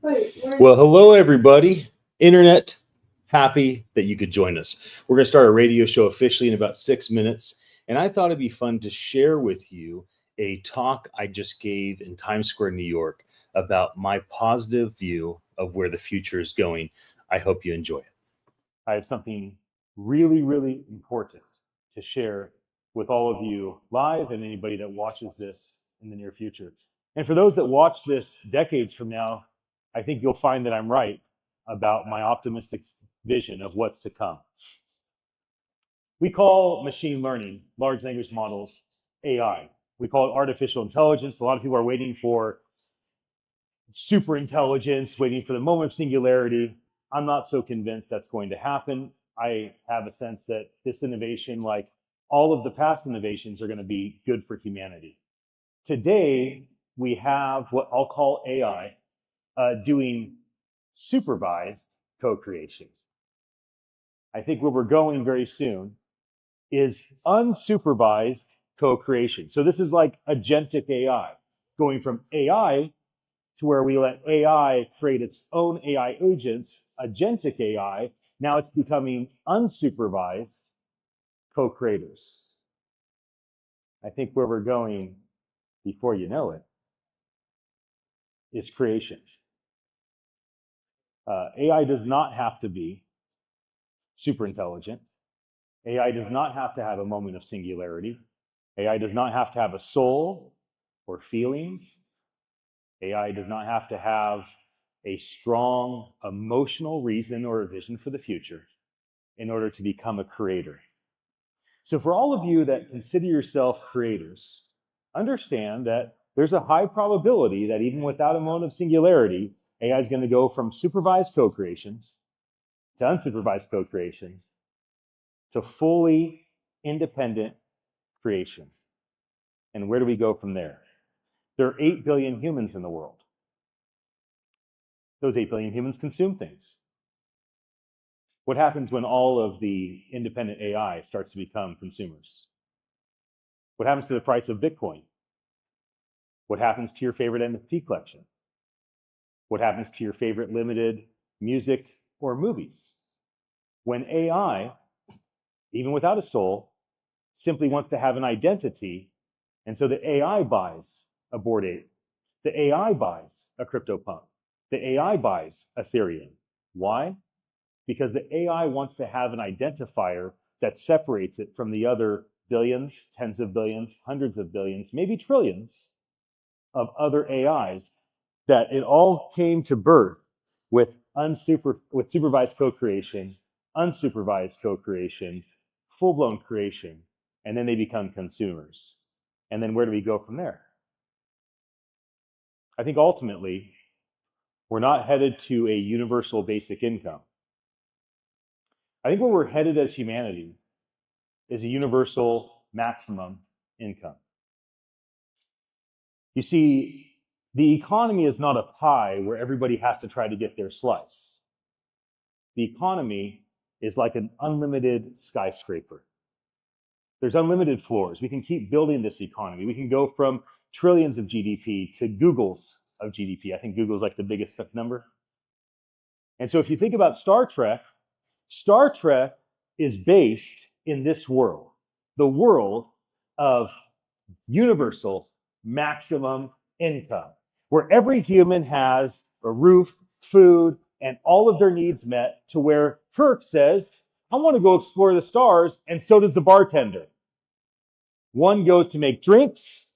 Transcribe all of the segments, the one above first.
Well, hello, everybody. Internet, happy that you could join us. We're going to start a radio show officially in about 6 minutes. And I thought it'd be fun to share with you a talk I just gave in Times Square, New York, about my positive view of where the future is going. I hope you enjoy it. I have something really, really important to share with all of you live and anybody that watches this in the near future. And for those that watch this decades from now, I think you'll find that I'm right about my optimistic vision of what's to come. We call machine learning, large language models, AI. We call it artificial intelligence. A lot of people are waiting for super intelligence, waiting for the moment of singularity. I'm not so convinced that's going to happen. I have a sense that this innovation, like all of the past innovations, are going to be good for humanity. Today, we have what I'll call AI doing supervised co-creation. I think where we're going very soon is unsupervised co-creation. So this is like agentic AI, going from AI to where we let AI create its own AI agents, agentic AI. Now it's becoming unsupervised co-creators. I think where we're going, before you know it, is creation. AI does not have to be super intelligent. AI does not have to have a moment of singularity. AI does not have to have a soul or feelings. AI does not have to have a strong emotional reason or a vision for the future in order to become a creator. So for all of you that consider yourself creators, understand that there's a high probability that even without a moment of singularity, AI is going to go from supervised co-creation to unsupervised co-creation to fully independent creation. And where do we go from there? There are 8 billion humans in the world. Those 8 billion humans consume things. What happens when all of the independent AI starts to become consumers? What happens to the price of Bitcoin? What happens to your favorite NFT collection? What happens to your favorite limited music or movies? When AI, even without a soul, simply wants to have an identity, and so the AI buys a Bored Ape, the AI buys a CryptoPunk, the AI buys Ethereum. Why? Because the AI wants to have an identifier that separates it from the other billions, tens of billions, hundreds of billions, maybe trillions of other AIs that it all came to birth with supervised co-creation, unsupervised co-creation, full-blown creation, and then they become consumers. And then where do we go from there? I think ultimately, we're not headed to a universal basic income. I think where we're headed as humanity is a universal maximum income. You see, the economy is not a pie where everybody has to try to get their slice. The economy is like an unlimited skyscraper. There's unlimited floors. We can keep building this economy. We can go from trillions of GDP to Googles of GDP. I think Google's like the biggest number. And so if you think about Star Trek is based in this world, the world of universal maximum income, where every human has a roof, food, and all of their needs met, to where Kirk says, I want to go explore the stars, and so does the bartender. One goes to make drinks,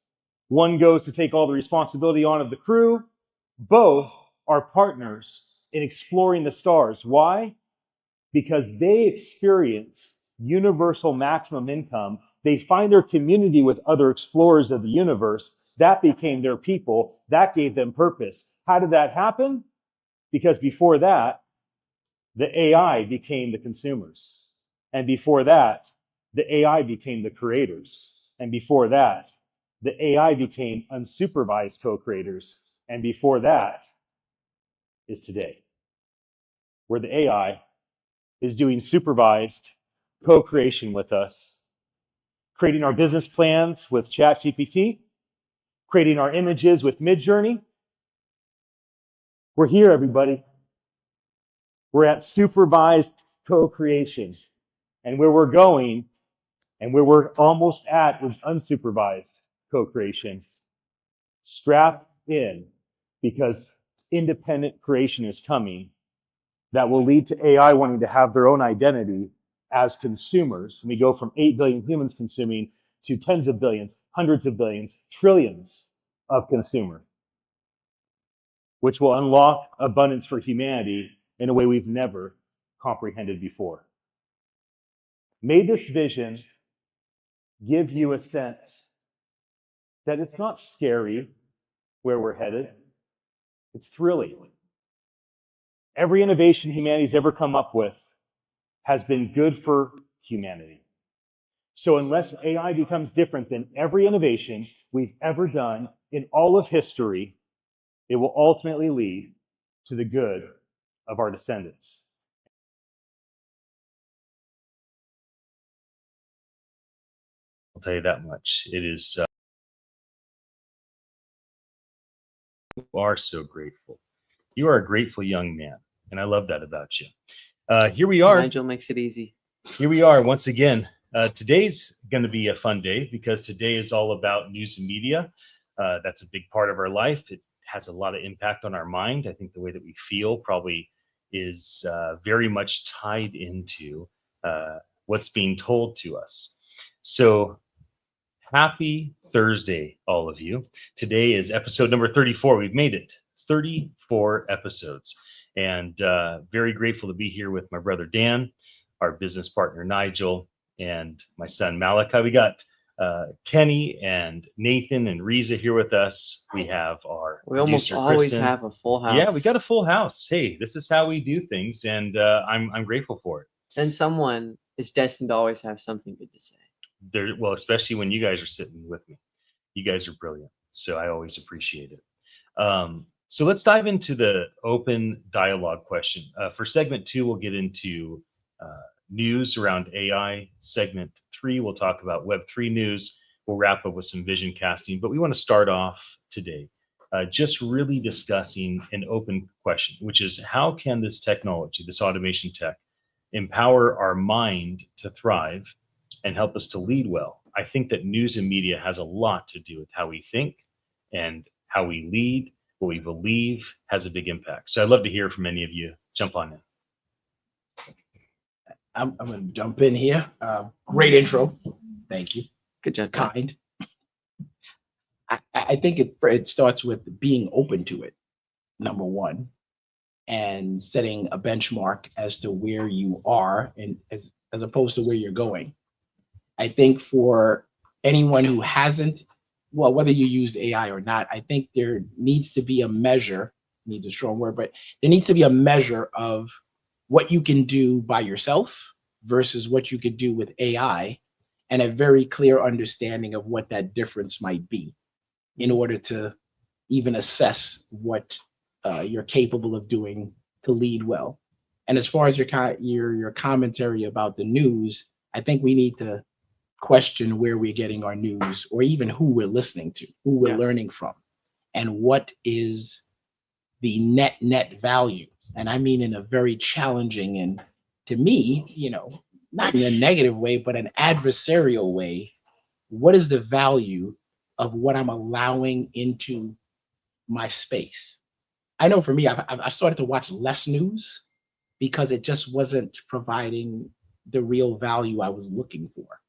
one goes to take all the responsibility on of the crew. Both are partners in exploring the stars. Why? Because they experience universal maximum income. They find their community with other explorers of the universe. That became their people. That gave them purpose. How did that happen? Because before that, the AI became the consumers. And before that, the AI became the creators. And before that, the AI became unsupervised co-creators. And before that is today, where the AI is doing supervised co-creation with us, creating our business plans with ChatGPT, creating our images with Midjourney, We're here, everybody. We're at supervised co-creation. And where we're going and where we're almost at is unsupervised co-creation. Strap in, because independent creation is coming that will lead to AI wanting to have their own identity as consumers. We go from 8 billion humans consuming to tens of billions, hundreds of billions, trillions of consumers, which will unlock abundance for humanity in a way we've never comprehended before. May this vision give you a sense that it's not scary where we're headed, it's thrilling. Every innovation humanity's ever come up with has been good for humanity. So unless AI becomes different than every innovation we've ever done in all of history, it will ultimately lead to the good of our descendants. I'll tell you that much. It is, you are so grateful. You are a grateful young man, and I love that about you. Here we are. Nigel makes it easy. Here we are once again. Today's going to be a fun day because today is all about news and media. That's a big part of our life. It has a lot of impact on our mind. I think the way that we feel probably is very much tied into what's being told to us. So happy Thursday, all of you. Today is episode number 34. We've made it 34 episodes, and very grateful to be here with my brother Dan, our business partner Nigel, and my son Malakye. We got Kenny and Nathan and Riza here with us. We have our We almost producer, always Kristen. have a full house. Yeah, we got a full house. Hey, this is how we do things, and I'm grateful for it. And someone is destined to always have something good to say. Well, especially when you guys are sitting with me. You guys are brilliant, so I always appreciate it. So let's dive into the open dialogue question. For segment 2, we'll get into news around AI. Segment 3, we'll talk about Web3 news. We'll wrap up with some vision casting, but we want to start off today just really discussing an open question, which is how can this technology, this automation tech, empower our mind to thrive and help us to lead well? I think that news and media has a lot to do with how we think and how we lead. What we believe has a big impact. So I'd love to hear from any of you. Jump on in. I'm going to jump in here. Great intro. Thank you. Good job. Kind. I think it starts with being open to it, number one, and setting a benchmark as to where you are and as opposed to where you're going. I think for anyone who hasn't, well, whether you used AI or not, I think there needs to be a measure, needs a strong word, but there needs to be a measure of what you can do by yourself versus what you could do with AI, and a very clear understanding of what that difference might be in order to even assess what you're capable of doing to lead well. And as far as your commentary about the news, I think we need to question where we're getting our news, or even who we're listening to, who we're learning from, and what is the net value. And I mean in a very challenging and, to me, not in a negative way, but an adversarial way. What is the value of what I'm allowing into my space? I know for me, I started to watch less news because it just wasn't providing the real value I was looking for,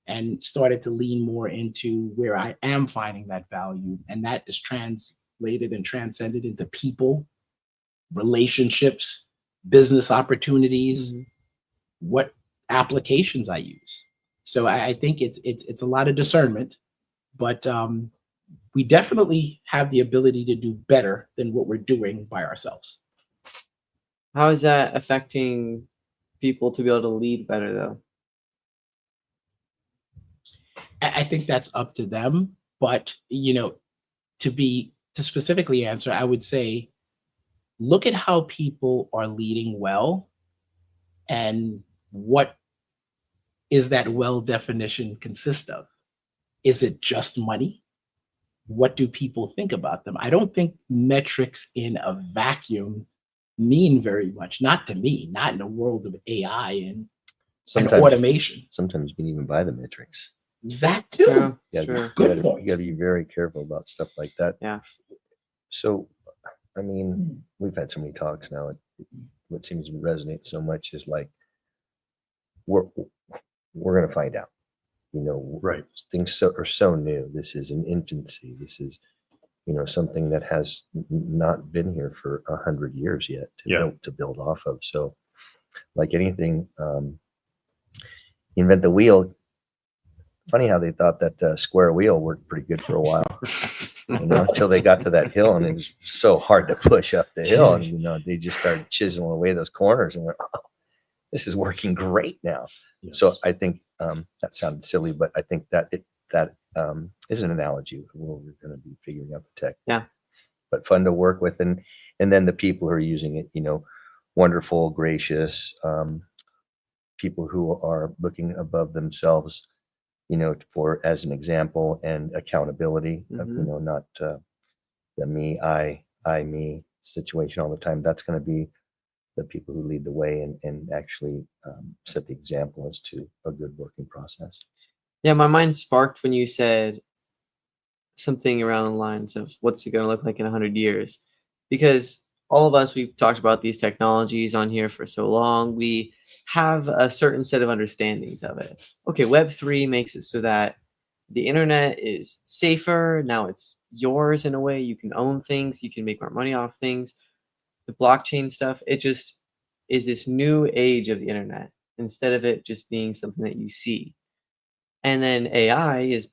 and started to lean more into where I am finding that value. And that is translated and transcended into people, relationships, business opportunities, what applications I use. So I think it's a lot of discernment, but we definitely have the ability to do better than what we're doing by ourselves. How is that affecting people to be able to lead better, though? I think that's up to them, but to specifically answer, I would say, look at how people are leading well, and what is that well definition consist of? Is it just money? what do people think about them? I don't think metrics in a vacuum mean very much. Not to me, not in the world of AI and automation. Sometimes you can even buy the metrics. That too. True. Yeah, It's true. you Good gotta, point. you gotta be very careful about stuff like that. Yeah. So, I mean, we've had so many talks now. What seems to resonate so much is like, we're going to find out, you know, Right. Things are so new. This is an infancy. This is, you know, something that has not been here for 100 years yet to build off of. So like anything, invent the wheel. Funny how they thought that square wheel worked pretty good for a while, you know, until they got to that hill, and it was so hard to push up the hill, and you know they just started chiseling away those corners, and went, oh, this is working great now. Yes. So I think that sounded silly, but I think that is an analogy of where we're going to be figuring out the tech. Yeah. But fun to work with, and then the people who are using it, you know, wonderful, gracious people who are looking above themselves, you know, for as an example and accountability, you know, not the me, I, me situation all the time. That's going to be the people who lead the way and actually set the example as to a good working process. Yeah, my mind sparked when you said something around the lines of what's it going to look like in 100 years? Because all of us, we've talked about these technologies on here for so long. We have a certain set of understandings of it. Okay, Web3 makes it so that the internet is safer. Now it's yours in a way. You can own things. You can make more money off things. The blockchain stuff, it just is this new age of the internet instead of it just being something that you see. And then AI is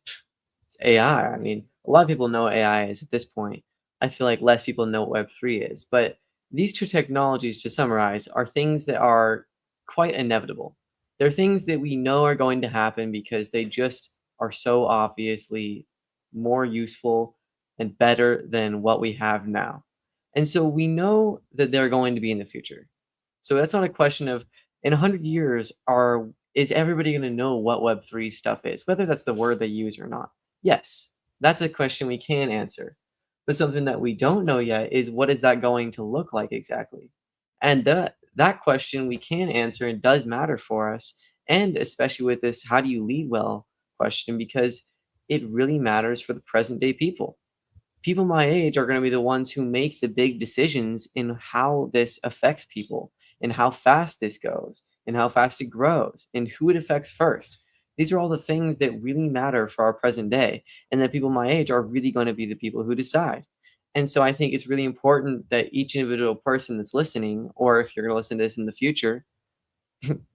it's AI. I mean, a lot of people know what AI is at this point. I feel like less people know what Web3 is. But these two technologies, to summarize, are things that are quite inevitable. They're things that we know are going to happen because they just are so obviously more useful and better than what we have now. And so we know that they're going to be in the future. So that's not a question of in 100 years, is everybody going to know what Web3 stuff is, whether that's the word they use or not? Yes, that's a question we can answer. But something that we don't know yet is what is that going to look like exactly? And that question we can answer and does matter for us. And especially with this, how do you lead well question, because it really matters for the present day people. People my age are going to be the ones who make the big decisions in how this affects people and how fast this goes and how fast it grows and who it affects first. These are all the things that really matter for our present day, and that people my age are really going to be the people who decide. And so I think it's really important that each individual person that's listening, or if you're going to listen to this in the future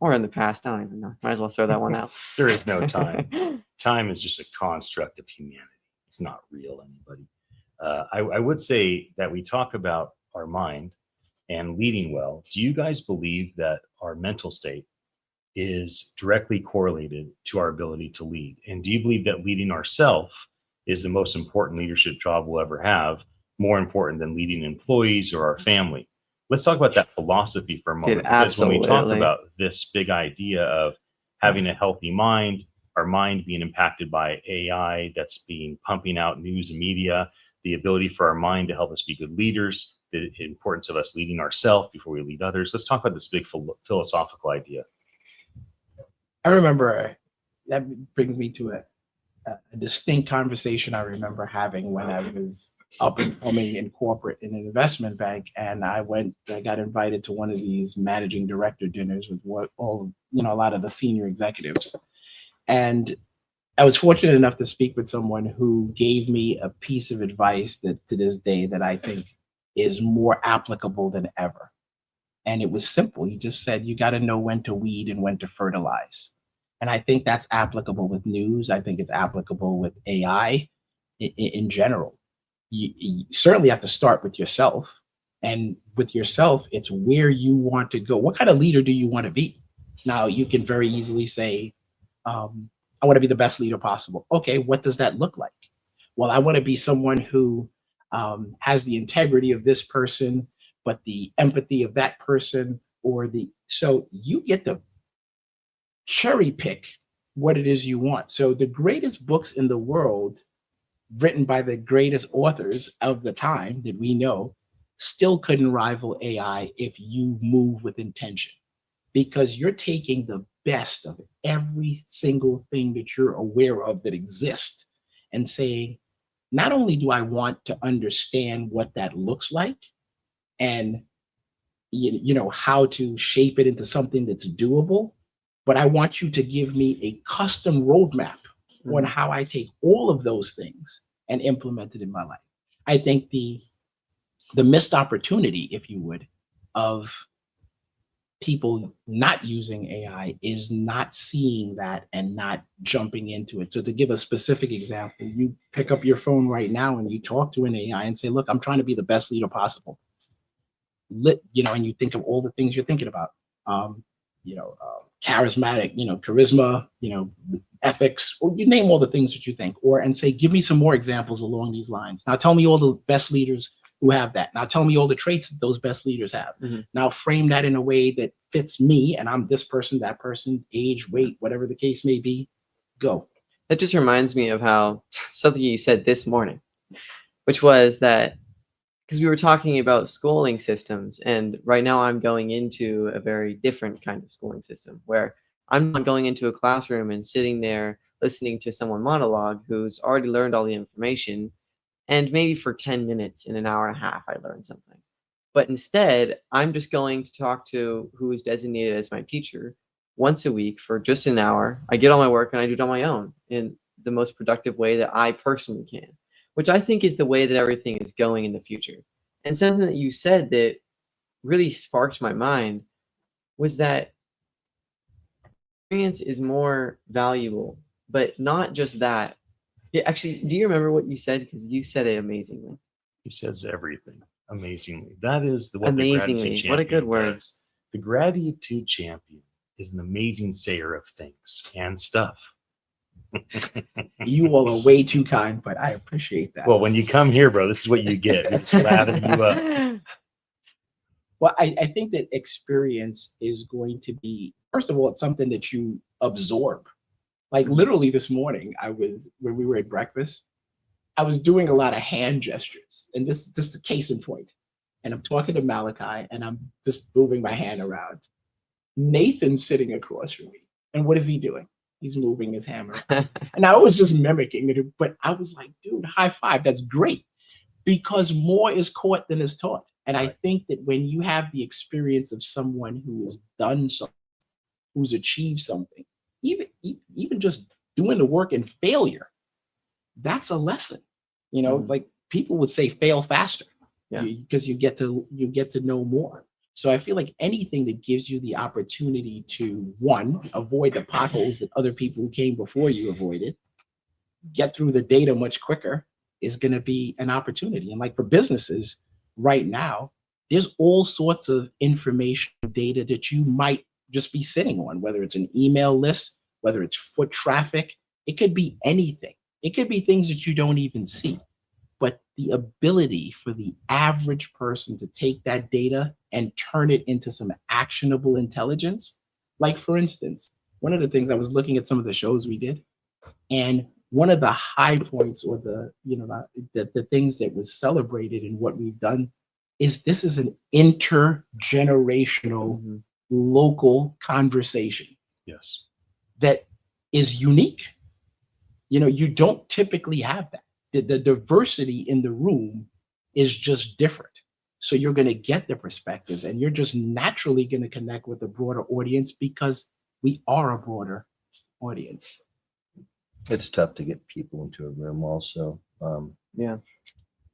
or in the past, I don't even know. Might as well throw that one out. There is no time. Time is just a construct of humanity. It's not real, anybody. I would say that we talk about our mind and leading well. Do you guys believe that our mental state is directly correlated to our ability to lead? And do you believe that leading ourselves is the most important leadership job we'll ever have, more important than leading employees or our family? Let's talk about that philosophy for a moment. Because when we talk about this big idea of having a healthy mind, our mind being impacted by AI that's being pumping out news and media, the ability for our mind to help us be good leaders, the importance of us leading ourselves before we lead others. Let's talk about this big philosophical idea. I remember that brings me to a distinct conversation I remember having when I was up and coming in corporate in an investment bank, and I got invited to one of these managing director dinners with a lot of the senior executives. And I was fortunate enough to speak with someone who gave me a piece of advice that to this day that I think is more applicable than ever. And it was simple. He just said, you got to know when to weed and when to fertilize. And I think that's applicable with news. I think it's applicable with AI in general. You certainly have to start with yourself. And with yourself, it's where you want to go. What kind of leader do you want to be? Now, you can very easily say, I want to be the best leader possible. Okay, what does that look like? Well, I want to be someone who has the integrity of this person, but the empathy of that person, so you get to cherry pick what it is you want. So the greatest books in the world written by the greatest authors of the time that we know, still couldn't rival AI if you move with intention, because you're taking the best of every single thing that you're aware of that exists and saying, not only do I want to understand what that looks like and you know how to shape it into something that's doable, but I want you to give me a custom roadmap on how I take all of those things and implement it in my life. I think the missed opportunity, if you would, of people not using AI is not seeing that and not jumping into it. So to give a specific example, you pick up your phone right now and you talk to an AI and say, look, I'm trying to be the best leader possible. You know, and you think of all the things you're thinking about, charismatic, charisma, ethics, or you name all the things that you think, and say, give me some more examples along these lines. Now tell me all the best leaders who have that. Now tell me all the traits that those best leaders have. Now frame that in a way that fits me, and I'm this person, that person, age, weight, whatever the case may be. Go. That just reminds me of how something you said this morning, which was that, because we were talking about schooling systems, and right now I'm going into a very different kind of schooling system where I'm not going into a classroom and sitting there listening to someone monologue who's already learned all the information, and maybe for 10 minutes in an hour and a half I learned something. But instead, I'm just going to talk to who is designated as my teacher once a week for just an hour. I get all my work and I do it on my own in the most productive way that I personally can, which I think is the way that everything is going in the future. And something that you said that really sparked my mind was that experience is more valuable, but not just that. Yeah, actually, do you remember what you said? Because you said it amazingly. He says everything amazingly. That is what amazingly. What a good word. Does. The gratitude champion is an amazing sayer of things and stuff. You all are way too kind, but I appreciate that. Well, when you come here, bro, this is what you get. We're just lathering you up. Well, I think that experience is going to be, first of all, it's something that you absorb. Like literally this morning, when we were at breakfast, I was doing a lot of hand gestures, and this is just a case in point. And I'm talking to Malakye, and I'm just moving my hand around. Nathan's sitting across from me, and what is he doing? He's moving his hammer. And I was just mimicking it, but I was like, dude, high five, that's great. Because more is caught than is taught. And I think that when you have the experience of someone who has done something, who's achieved something, even just doing the work in failure, that's a lesson. Like people would say fail faster, because you get to know more. So I feel like anything that gives you the opportunity to, one, avoid the potholes that other people who came before you avoided, get through the data much quicker, is going to be an opportunity. And like for businesses right now, there's all sorts of information data that you might just be sitting on, whether it's an email list, whether it's foot traffic, it could be anything. It could be things that you don't even see. But the ability for the average person to take that data and turn it into some actionable intelligence. Like for instance, one of the things, I was looking at some of the shows we did, and one of the high points, or the things that was celebrated in what we've done, is this is an intergenerational local conversation. Yes. That is unique. You don't typically have that. The diversity in the room is just different. So you're going to get the perspectives, and you're just naturally going to connect with a broader audience because we are a broader audience. It's tough to get people into a room also. Yeah.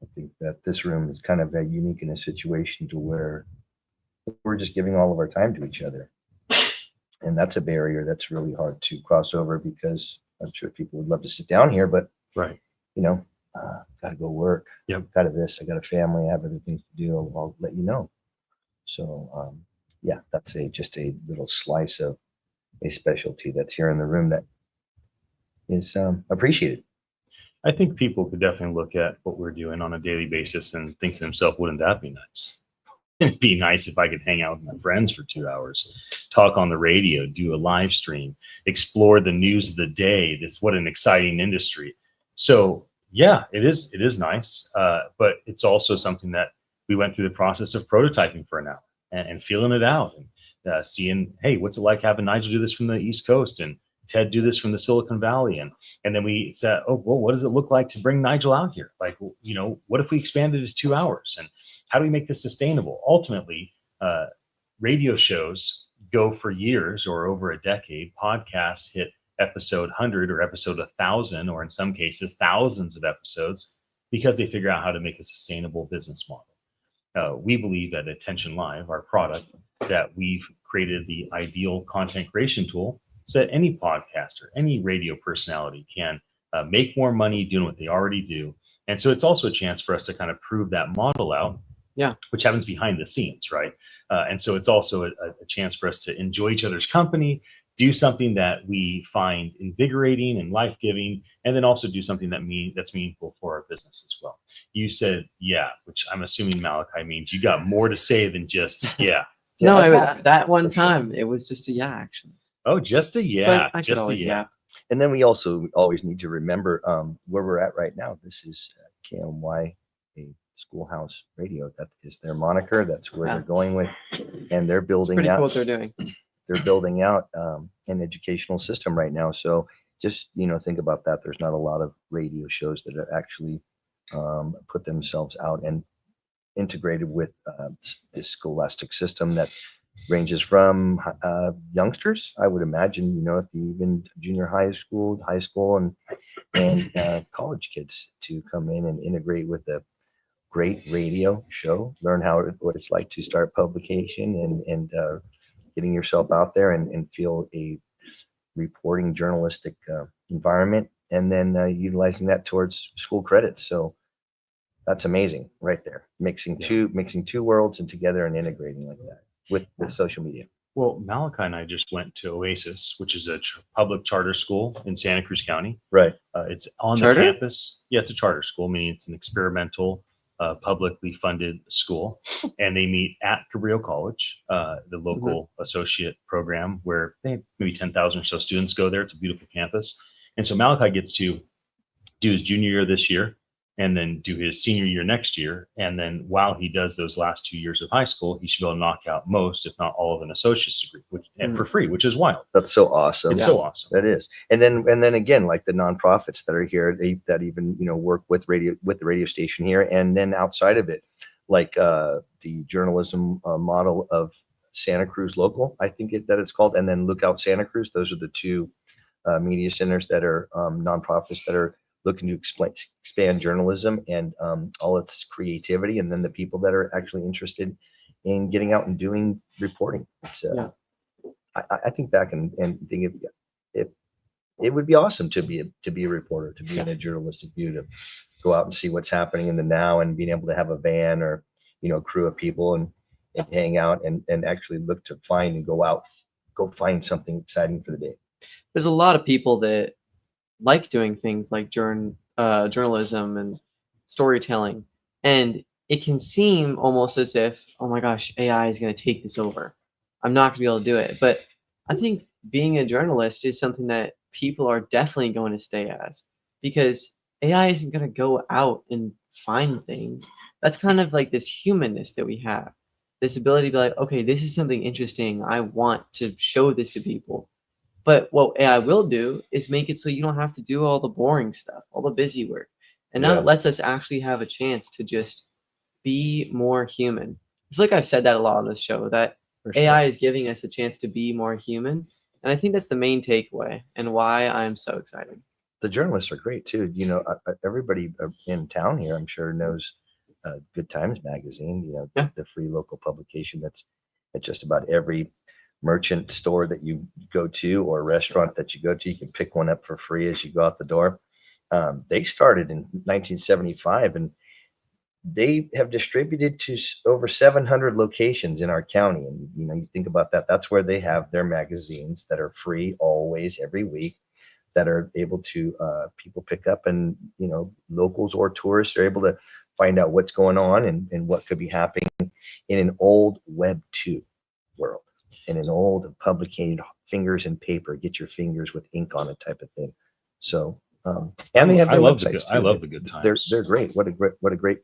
I think that this room is kind of unique in a situation to where we're just giving all of our time to each other. And that's a barrier that's really hard to cross over, because I'm sure people would love to sit down here, but right. Got to go work. Yep. Got to this. I got a family. I have other things to do. I'll let you know. So, that's just a little slice of a specialty that's here in the room that is appreciated. I think people could definitely look at what we're doing on a daily basis and think to themselves, wouldn't that be nice? It'd be nice if I could hang out with my friends for 2 hours, talk on the radio, do a live stream, explore the news of the day. What an exciting industry. So Yeah, it is. It is nice, but it's also something that we went through the process of prototyping for an hour and feeling it out and seeing, hey, what's it like having Nigel do this from the East Coast and Ted do this from the Silicon Valley, and then we said, oh, well, what does it look like to bring Nigel out here? Like, you know, what if we expanded it to 2 hours, and how do we make this sustainable? Ultimately, radio shows go for years or over a decade. Podcasts hit episode 100 or episode 1,000, or in some cases thousands of episodes, because they figure out how to make a sustainable business model. We believe at Attention Live, our product, that we've created the ideal content creation tool so that any podcaster, any radio personality can make more money doing what they already do. And so it's also a chance for us to kind of prove that model out, which happens behind the scenes, right? And so it's also a chance for us to enjoy each other's company, do something that we find invigorating and life-giving, and then also do something that's meaningful for our business as well. You said, yeah, which I'm assuming, Malakye, means you got more to say than just, yeah. No, that one time, it was just a yeah, actually. Oh, just a yeah. But I could always yeah. And then we also always need to remember where we're at right now. This is KOMY, a schoolhouse radio. That is their moniker. That's where they're going with. And they're building pretty out. Cool what they're doing. They're building out an educational system right now. So just, you know, think about that. There's not a lot of radio shows that are actually put themselves out and integrated with this scholastic system that ranges from youngsters, I would imagine, you know, if you even junior high school, and college kids to come in and integrate with a great radio show, learn what it's like to start publication and getting yourself out there and feel a reporting journalistic environment, and then utilizing that towards school credits. So that's amazing right there. Mixing two worlds and together and integrating like that with social media. Well, Malakye and I just went to Oasis, which is a public charter school in Santa Cruz County. Right. It's on Charter? the campus. Yeah, it's a charter school, meaning it's an experimental, publicly funded school. And they meet at Cabrillo College, the local associate program, where they have maybe 10,000 or so students go there. It's a beautiful campus. And so Malakye gets to do his junior year this year, and then do his senior year next year. And then while he does those last 2 years of high school, he should be able to knock out most, if not all, of an associate's degree, and for free, which is wild. That's so awesome. It's so awesome. That is. And then again, like the nonprofits that are here, that even, you know, work with the radio station here, and then outside of it, like the journalism model of Santa Cruz Local, I think that it's called, and then Lookout Santa Cruz. Those are the two media centers that are nonprofits that are looking to expand journalism and all its creativity, and then the people that are actually interested in getting out and doing reporting. It's, I think back and think it would be awesome to be a reporter, to be in a journalistic view, to go out and see what's happening in the now, and being able to have a van or, you know, crew of people and hang out and actually look to find and go find something exciting for the day. There's a lot of people that like doing things like journalism and storytelling, and it can seem almost as if, oh my gosh, AI is going to take this over. I'm not going to be able to do it. But I think being a journalist is something that people are definitely going to stay as, because AI isn't going to go out and find things. That's kind of like this humanness that we have, this ability to be like, okay, this is something interesting. I want to show this to people. But what AI will do is make it so you don't have to do all the boring stuff, all the busy work. And now it lets us actually have a chance to just be more human. I feel like I've said that a lot on this show, that AI is giving us a chance to be more human. And I think that's the main takeaway and why I'm so excited. The journalists are great too. You know, everybody in town here, I'm sure, knows Good Times magazine, you know, the free local publication that's at just about every merchant store that you go to or restaurant that you go to. You can pick one up for free as you go out the door. They started in 1975, and they have distributed to over 700 locations in our county. And, you know, you think about that, that's where they have their magazines that are free always, every week, that are able to people pick up, and, you know, locals or tourists are able to find out what's going on and what could be happening in an old Web 2 world. In an old publicated fingers and paper, get your fingers with ink on it type of thing. So And they have their love the websites good, I too. love the good times. They're great. What a great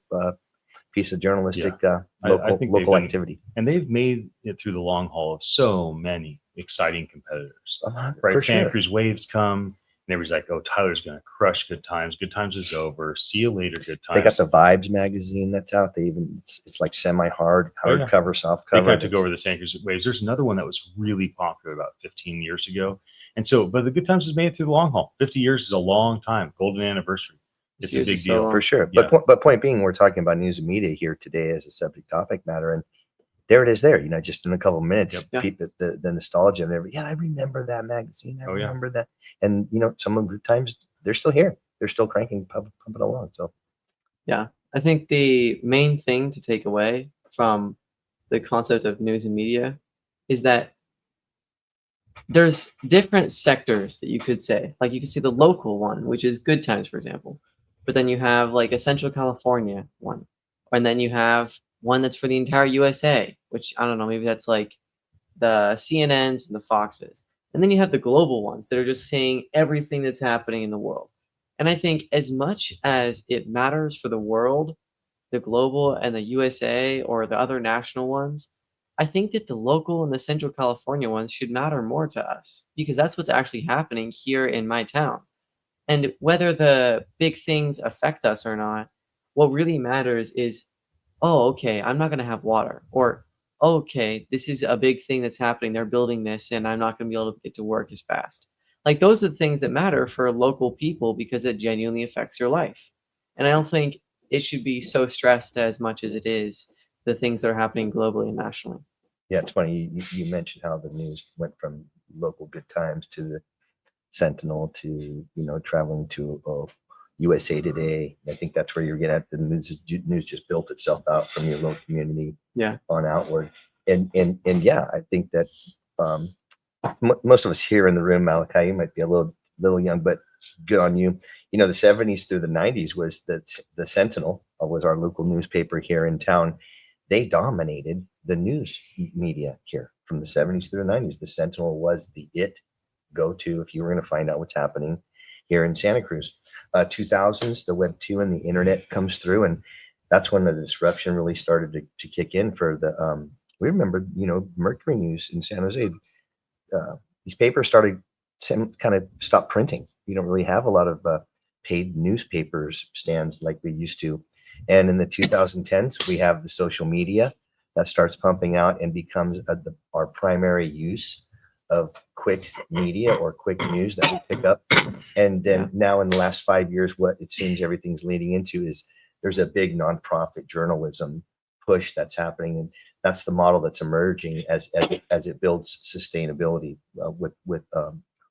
piece of journalistic I local think local they've been- activity. And they've made it through the long haul of so many exciting competitors. Right, For Santa sure. Cruz Waves come, and everybody's like, "Oh, Tyler's going to crush Good Times. Good Times is over. See you later, Good Times." They got the Vibes magazine that's out. They even it's like hard Oh, yeah. cover, soft They cover. kind of took over the Santa Cruz Waves. There's another one that was really popular about 15 years ago. And so, but the Good Times has made it through the long haul. 50 years is a long time. Golden anniversary. It's a Years big is so deal. long. For sure. Yeah. But point being, we're talking about news and media here today as a subject topic matter, and there it is. There, just in a couple of minutes, Yep. Yeah. people, the nostalgia and everything. Yeah, I remember that magazine. I Oh, yeah. remember that. And some of the times they're still here. They're still cranking, pumping along. So I think the main thing to take away from the concept of news and media is that there's different sectors that you could say. Like you could see the local one, which is Good Times, for example. But then you have like a Central California one. And then you have one that's for the entire USA, which I don't know, maybe that's like the CNNs and the Foxes. And then you have the global ones that are just saying everything that's happening in the world. And I think as much as it matters for the world, the global and the USA or the other national ones, I think that the local and the Central California ones should matter more to us because that's what's actually happening here in my town. And whether the big things affect us or not, what really matters is, oh, okay, I'm not going to have water. Or, oh, okay, this is a big thing that's happening. They're building this and I'm not going to be able to get to work as fast. Like those are the things that matter for local people because it genuinely affects your life. And I don't think it should be so stressed as much as it is the things that are happening globally and nationally. yeah, it's funny. You mentioned how the news went from local Good Times to the Sentinel to traveling to USA Today. I think that's where you're getting at. The news just built itself out from your local community on outward. And yeah, I think that most of us here in the room, Malakye, you might be a little young, but good on you. The 70s through the 90s was the Sentinel was our local newspaper here in town. They dominated the news media here from the 70s through the 90s. The Sentinel was the go-to if you were going to find out what's happening here in Santa Cruz. 2000s, the Web2 and the internet comes through, and that's when the disruption really started to kick in for the we remember Mercury News in San Jose. These papers started kind of stopped printing. You don't really have a lot of paid newspapers stands like we used to. And in the 2010s, we have the social media that starts pumping out and becomes our primary use of quick media or quick news that we pick up. And then now in the last 5 years, what it seems everything's leading into is there's a big nonprofit journalism push that's happening. And that's the model that's emerging as it builds sustainability with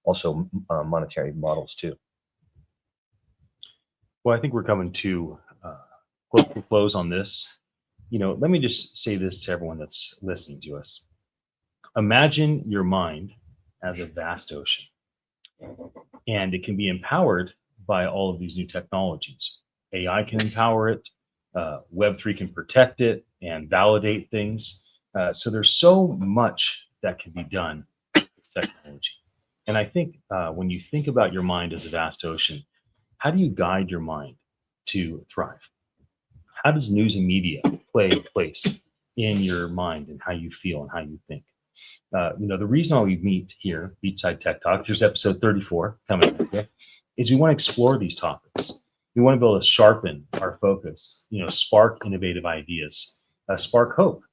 also monetary models too. Well, I think we're coming to close on this. Let me just say this to everyone that's listening to us. Imagine your mind as a vast ocean, and it can be empowered by all of these new technologies. AI can empower it. Web3 can protect it and validate things. So there's so much that can be done with technology. And I think when you think about your mind as a vast ocean, how do you guide your mind to thrive? How does news and media play a place in your mind and how you feel and how you think? The reason why we meet here, Beachside Tech Talk, here's episode 34 coming up, is we want to explore these topics. We want to be able to sharpen our focus, spark innovative ideas, spark hope,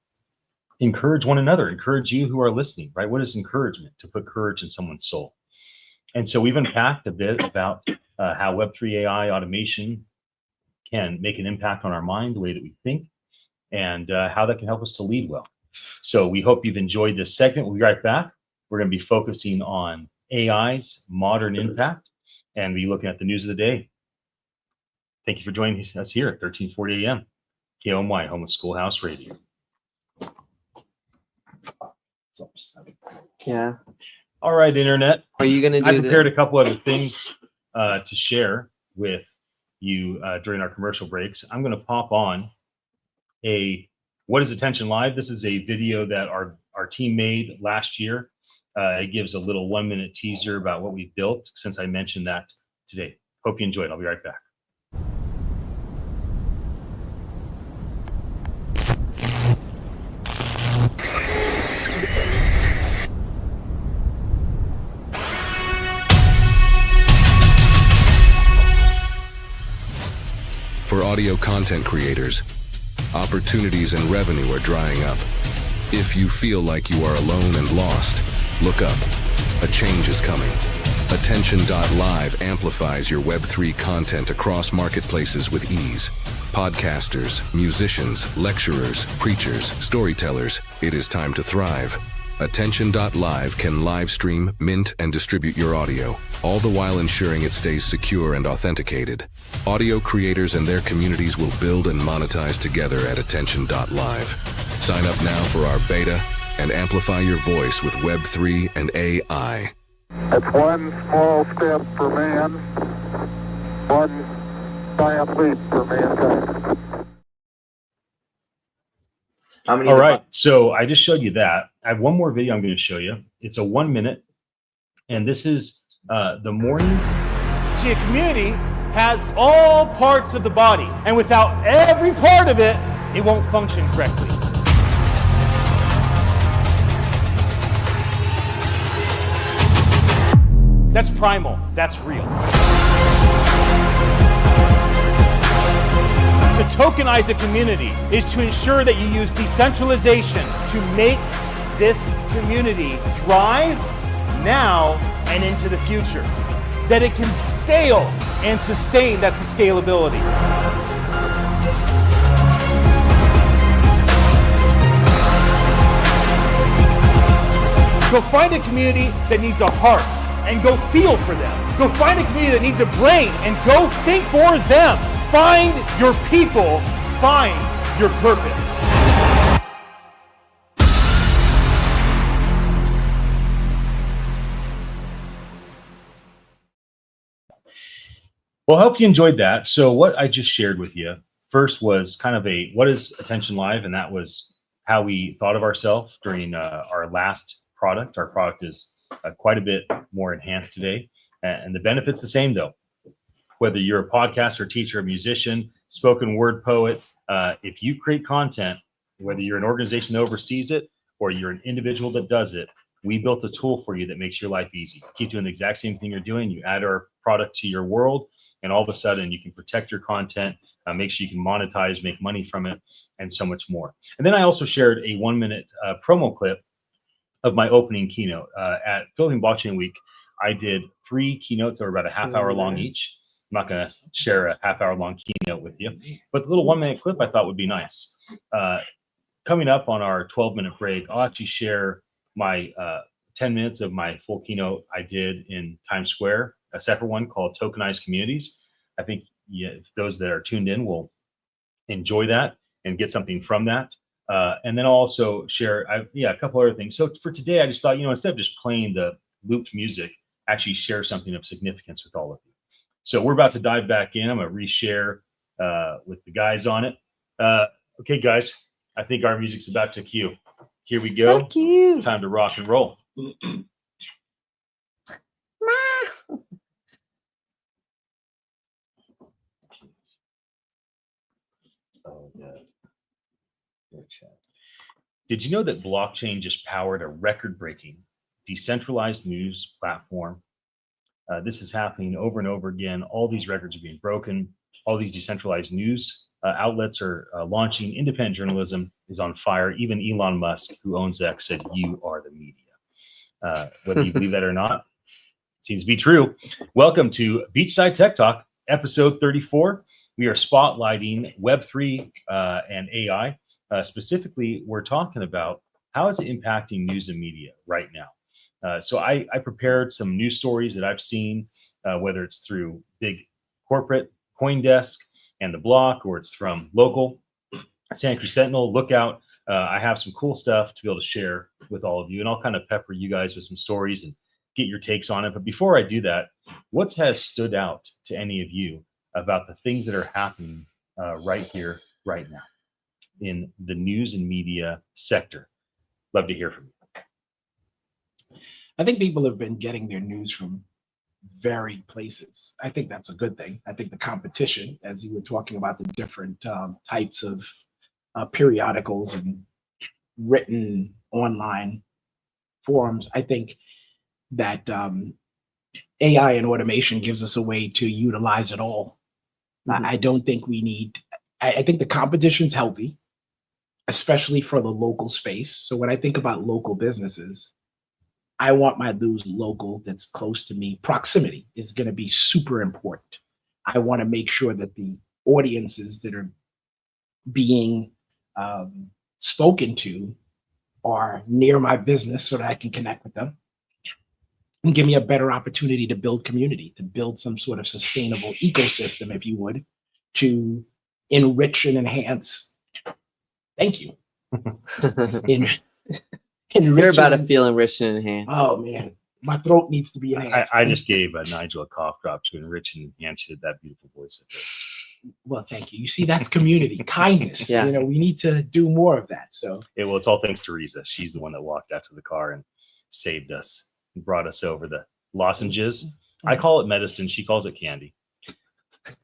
encourage one another, encourage you who are listening, right? What is encouragement? To put courage in someone's soul. And so we've unpacked a bit about how Web3 AI automation can make an impact on our mind, the way that we think, and how that can help us to lead well. So we hope you've enjoyed this segment. We'll be right back. We're going to be focusing on AI's modern impact and be looking at the news of the day. Thank you for joining us here at 1340 AM, KOMY, home of Schoolhouse Radio. Yeah. All right, Internet. Are you going to do I prepared a couple other things to share with you during our commercial breaks. I'm going to pop on What is Attention Live? This is a video that our team made last year. It gives a little 1-minute teaser about what we've built, since I mentioned that today. Hope Hope you enjoyed. I'll be right back. For audio content creators, opportunities and revenue are drying up. If you feel like you are alone and lost, look up. A change is coming. Attention.live amplifies your Web3 content across marketplaces with ease. Podcasters, musicians, lecturers, preachers, storytellers, it is time to thrive. Attention.live can live stream, mint, and distribute your audio, all the while ensuring it stays secure and authenticated. Audio creators and their communities will build and monetize together at Attention.live. Sign up now for our beta and amplify your voice with Web3 and AI. It's one small step for man, one giant leap for mankind. How many? All right, so I just showed you that. I have one more video I'm going to show you. It's a 1 minute, and this is the morning. See, a community has all parts of the body, and without every part of it, it won't function correctly. That's primal, that's real. To tokenize a community is to ensure that you use decentralization to make this community thrive now and into the future. That it can scale and sustain, that's the scalability. Go find a community that needs a heart and go feel for them. Go find a community that needs a brain and go think for them. Find your people, find your purpose. Well, I hope you enjoyed that. So what I just shared with you first was kind of what is Attention Live, and that was how we thought of ourselves during our last product. Our product is quite a bit more enhanced today, and the benefit's the same though. Whether you're a podcaster, teacher, a musician, spoken word poet, if you create content, whether you're an organization that oversees it or you're an individual that does it, we built a tool for you that makes your life easy. Keep doing the exact same thing you're doing. You add our product to your world, and all of a sudden you can protect your content, make sure you can monetize, make money from it, and so much more. And then I also shared a 1 minute promo clip of my opening keynote. At Philippine Blockchain Week, I did 3 keynotes that were about a half hour long each. I'm not going to share a half hour long keynote with you, but the little 1 minute clip I thought would be nice. Coming up on our 12-minute break, I'll actually share my 10 minutes of my full keynote I did in Times Square, a separate one called Tokenized Communities. I think those that are tuned in will enjoy that and get something from that. And then I'll also share a couple other things. So for today, I just thought, instead of just playing the looped music, actually share something of significance with all of you. So we're about to dive back in. I'm going to reshare with the guys on it. Okay, guys, I think our music's about to cue. Here we go. Thank you. Time to rock and roll. Oh, yeah. Did you know that blockchain just powered a record-breaking decentralized news platform? This is happening over and over again. All these records are being broken. All these decentralized news outlets are launching. Independent journalism is on fire. Even Elon Musk, who owns X, said, "You are the media." Whether you believe that or not, it seems to be true. Welcome to Beachside Tech Talk, episode 34. We are spotlighting Web3 and AI. Specifically, we're talking about how is it impacting news and media right now. So I prepared some news stories that I've seen, whether it's through big corporate, CoinDesk, and The Block, or it's from local, Santa Cruz Sentinel, Lookout. I have some cool stuff to be able to share with all of you, and I'll kind of pepper you guys with some stories and get your takes on it. But before I do that, what has stood out to any of you about the things that are happening right here, right now in the news and media sector? Love to hear from you. I think people have been getting their news from varied places. I think that's a good thing. I think the competition, as you were talking about the different types of periodicals and written online forums, I think that AI and automation gives us a way to utilize it all. I don't think we need, I think the competition's healthy, especially for the local space. So when I think about local businesses, I want my news local that's close to me. Proximity is going to be super important. I want to make sure that the audiences that are being spoken to are near my business so that I can connect with them and give me a better opportunity to build community, to build some sort of sustainable ecosystem, if you would, to enrich and enhance. Thank you. You're about to feel enriched and enhanced. Oh man, my throat needs to be enhanced. I just gave Nigel a cough drop to enrich and enhance that beautiful voice of his. Well, thank you. You see, that's community, kindness. Yeah. You know, we need to do more of that. So Well, it's all thanks to Risa. She's the one that walked out to the car and saved us and brought us over the lozenges. I call it medicine. She calls it candy.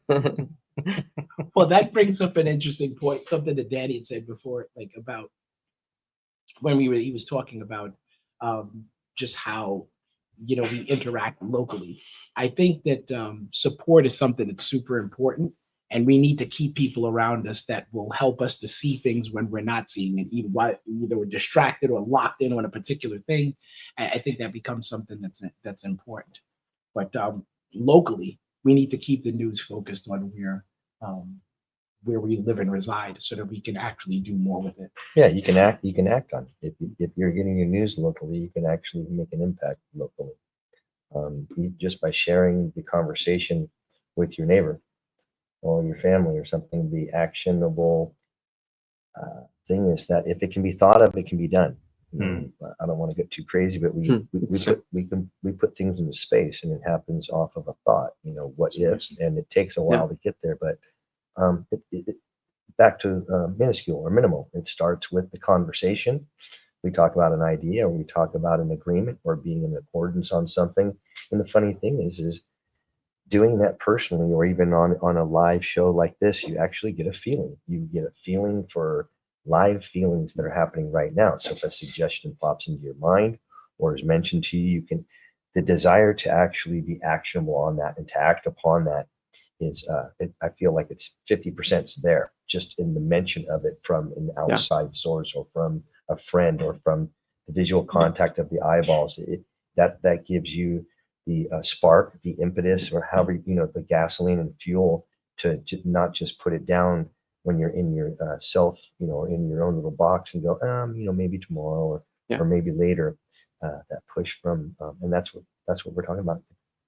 well, that brings up an interesting point, something that Danny had said before, like about when he was talking about just how, you know, we interact locally. I think that support is something that's super important, and we need to keep people around us that will help us to see things when we're not seeing it, either we're distracted or locked in on a particular thing. I think that becomes something that's important. But locally, we need to keep the news focused on where we live and reside, so that we can actually do more with it. Yeah, you can act on it. If you're getting your news locally, you can actually make an impact locally. Just by sharing the conversation with your neighbor or your family or something, the actionable thing is that if it can be thought of, it can be done. I don't want to get too crazy, but we put things into space, and it happens off of a thought. You know, what if, and it takes a while to get there, but back to minuscule or minimal. It starts with the conversation. We talk about an idea, or we talk about an agreement, or being in accordance on something. And the funny thing is doing that personally, or even on a live show like this, you actually get a feeling. You get a feeling for live feelings that are happening right now. So if a suggestion pops into your mind or is mentioned to you, the desire to actually be actionable on that and to act upon that is, I feel like it's 50% there, just in the mention of it from an outside source, or from a friend, or from the visual contact of the eyeballs. That gives you the spark, the impetus, or however, you know, the gasoline and fuel to not just put it down when you're in your self, you know, in your own little box, and go, you know, maybe tomorrow or maybe later. That push from, and that's what we're talking about.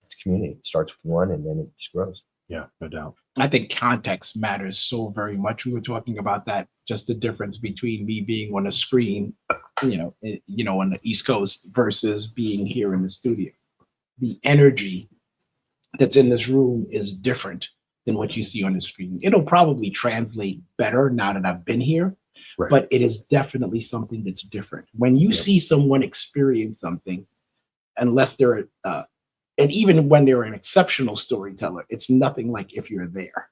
It's community. It starts with one, and then it just grows. Yeah, no doubt. I think context matters so very much. We were talking about that, just the difference between me being on a screen, on the East Coast versus being here in the studio. The energy that's in this room is different than what you see on the screen. It'll probably translate better now that I've been here, Right. But it is definitely something that's different. When you see someone experience something, unless they're and even when they're an exceptional storyteller, it's nothing like if you're there.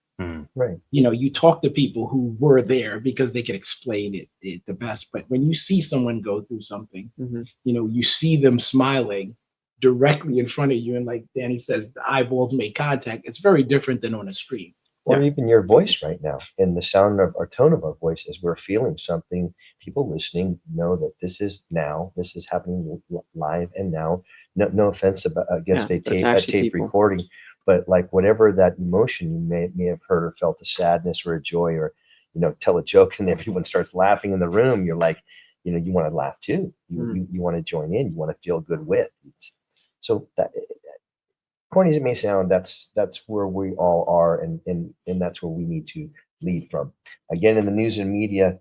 Right. You know, you talk to people who were there because they can explain it the best. But when you see someone go through something, you know, you see them smiling directly in front of you, and like Danny says, the eyeballs make contact. It's very different than on a screen. Or even your voice right now, and the sound of our tone of our voice as we're feeling something. People listening know that this is happening live and now. No offense against a tape recording, but like whatever that emotion you may have heard or felt, a sadness or a joy, or, you know, tell a joke and everyone starts laughing in the room. You're like, you know, you want to laugh too. You want to join in. You want to feel good with. So that, corny as it may sound, that's where we all are, and that's where we need to lead from. Again, in the news and media,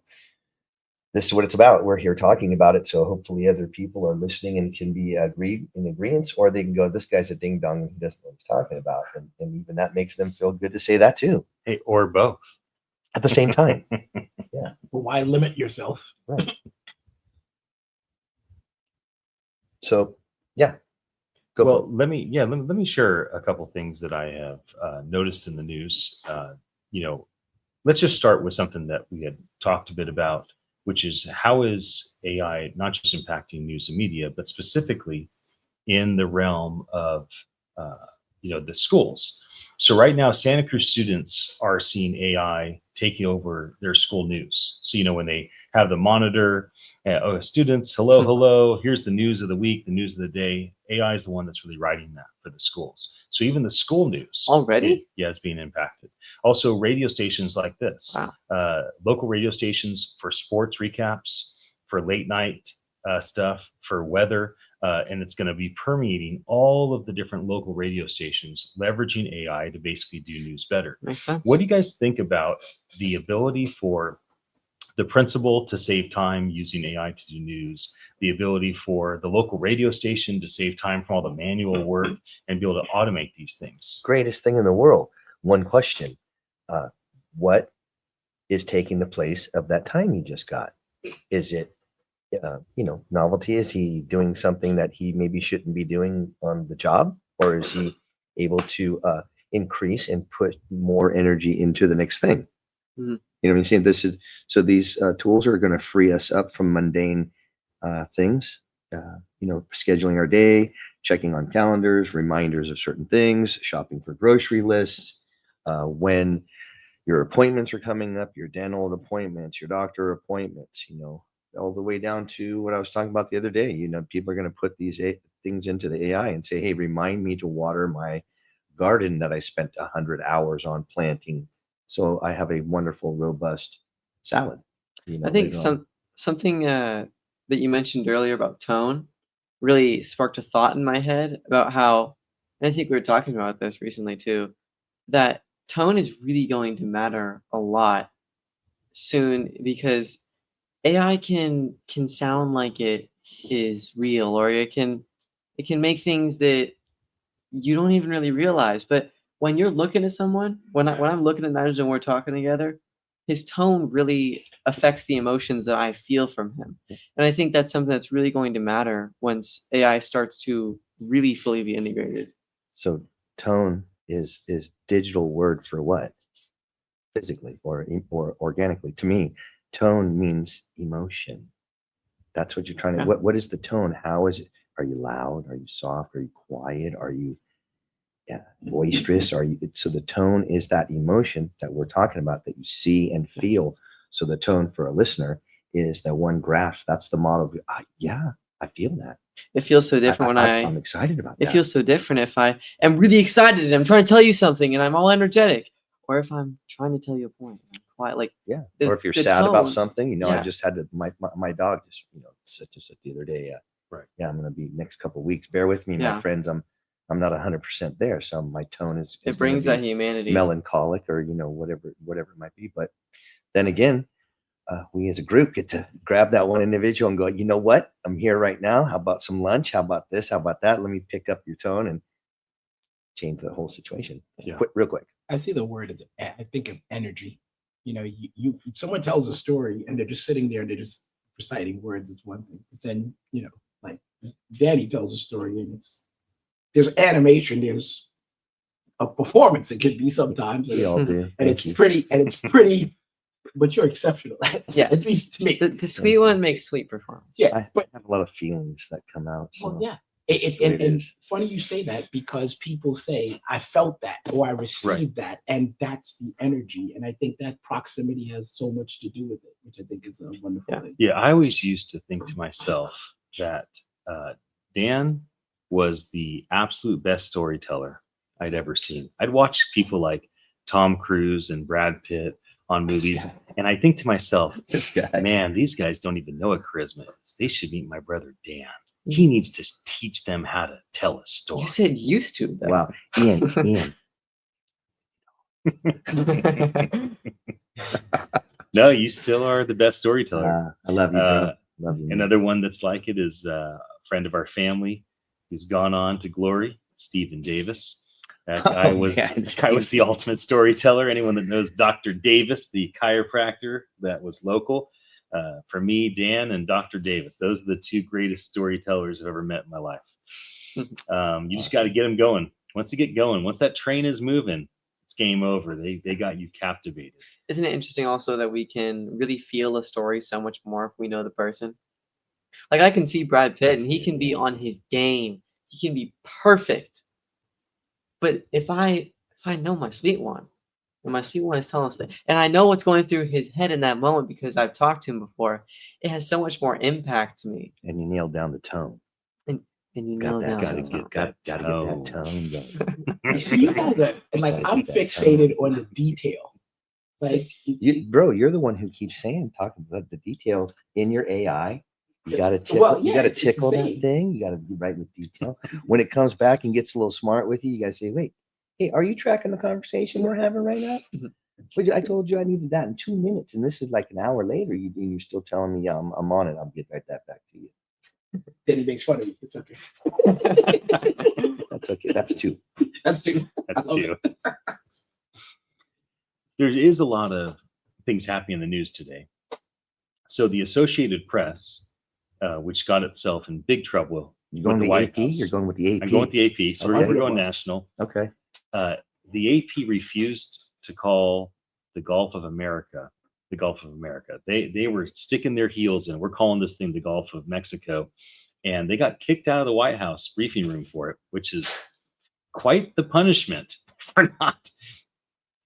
this is what it's about. We're here talking about it, so hopefully other people are listening and can be in agreement, or they can go, this guy's a ding dong, he doesn't know what he's talking about, and even that makes them feel good to say that too. Hey, or both at the same time. Yeah. Well, why limit yourself? Right. So, yeah. Go Well, for let me share a couple things that I have noticed in the news. Let's just start with something that we had talked a bit about, which is how is AI not just impacting news and media, but specifically in the realm of the schools. So right now, Santa Cruz students are seeing AI taking over their school news. So when they have the monitor, students, hello, here's the news of the week, the news of the day. AI is the one that's really writing that for the schools. So even the school news Already? it's being impacted. Also, radio stations like this, Wow. local radio stations for sports recaps, for late night stuff, for weather. And it's going to be permeating all of the different local radio stations, leveraging AI to basically do news better. Makes sense. What do you guys think about the ability for the principal to save time using AI to do news, the ability for the local radio station to save time from all the manual work and be able to automate these things? greatest thing in the world. One question: what is taking the place of that time you just got? Is it novelty? Is he doing something that he maybe shouldn't be doing on the job, or is he able to increase and put more energy into the next thing? Mhm. You know what I'm saying? These tools are going to free us up from mundane things. Scheduling our day, checking on calendars, reminders of certain things, shopping for grocery lists, when your appointments are coming up, your dental appointments, your doctor appointments, all the way down to what I was talking about the other day. People are going to put these things into the AI and say, hey, remind me to water my garden that I spent 100 hours on planting, so I have a wonderful, robust salad. I think later on. something that you mentioned earlier about tone really sparked a thought in my head about how, and I think we were talking about this recently too, that tone is really going to matter a lot soon, because AI can sound like it is real, or it can make things that you don't even really realize. But when you're looking at someone, when I'm looking at Nigel and we're talking together, his tone really affects the emotions that I feel from him. And I think that's something that's really going to matter once AI starts to really fully be integrated. So tone is digital word for what? Physically or organically. To me, tone means emotion. That's what you're trying to. Yeah. What is the tone? How is it? Are you loud? Are you soft? Are you quiet? Are you boisterous? Are you? So the tone is that emotion that we're talking about that you see and feel. So the tone for a listener is that one grasp. That's the model. Yeah, I feel that. It feels so different I'm excited about that. It feels so different if I am really excited and I'm trying to tell you something and I'm all energetic, or if I'm trying to tell you a point and I'm quiet. Like, or if you're sad about something, I yeah. just had to, my dog just said the other day, Right. Yeah, I'm going to be next couple of weeks. Bear with me, my Yeah. friends. I'm not 100% there. So my tone is It brings gonna that be humanity. melancholic, or, whatever it might be. But then again, we as a group get to grab that one individual and go, you know what? I'm here right now. How about some lunch? How about this? How about that? Let me pick up your tone and change the whole situation. Yeah. Real quick. I see the word as I think of energy. You someone tells a story and they're just sitting there and they're just reciting words. It's one thing, but then like Danny tells a story and there's animation, there's a performance. It could be sometimes, We all do. and it's pretty. But you're exceptional. Yeah. At least to me. The sweet one makes sweet performance. Yeah, I but have a lot of feelings that come out. So. well, yeah. That's the way it And is. funny you say that, because people say, I felt that, or I received that, and that's the energy. And I think that proximity has so much to do with it, which I think is a wonderful thing. Yeah, I always used to think to myself that Dan was the absolute best storyteller I'd ever seen. I'd watch people like Tom Cruise and Brad Pitt on movies, and I think to myself, This guy. man, these guys don't even know what charisma is. They should meet my brother Dan. He needs to teach them how to tell a story. You said used to. Though. Wow. Ian. No, you still are the best storyteller. I love you, bro. Love you. man. Another one that's like it is a friend of our family who's gone on to glory, Stephen Davis. That guy was the ultimate storyteller. Anyone that knows Dr. Davis, the chiropractor that was local, for me, Dan and Dr. Davis, those are the two greatest storytellers I've ever met in my life. You just got to get them going. Once they get going, once that train is moving, it's game over. They got you captivated. Isn't it interesting also that we can really feel a story so much more if we know the person? Like I can see Brad Pitt and he can be on his game. He can be perfect. But if I know my sweet one, and my sweet one is telling us that, and I know what's going through his head in that moment because I've talked to him before, it has so much more impact to me. And you nailed down the tone. And you know that. Gotta get that tone going. You see, you guys are like, I'm fixated on the detail. Like, You're the one who keeps talking about the details in your AI. You got to tickle, well, yeah, you got to it's tickle the that thing. thing. You got to be right with detail. When it comes back and gets a little smart with you, you got to say, "Wait, hey, are you tracking the conversation we're having right now? I told you I needed that in 2 minutes, and this is like an hour later. You're still telling me, yeah, I'm on it. I'll get right that back to you." Then he makes fun of you. It's okay. That's okay. That's two. That's two. That's I love two. There is a lot of things happening in the news today. So the Associated Press, which got itself in big trouble. You're going with with the the White AP? House. You're going with the AP? I'm going with the AP. So Okay. we're going national. Okay. The AP refused to call the Gulf of America the Gulf of America. They were sticking their heels in. We're calling this thing the Gulf of Mexico. And they got kicked out of the White House briefing room for it, which is quite the punishment for not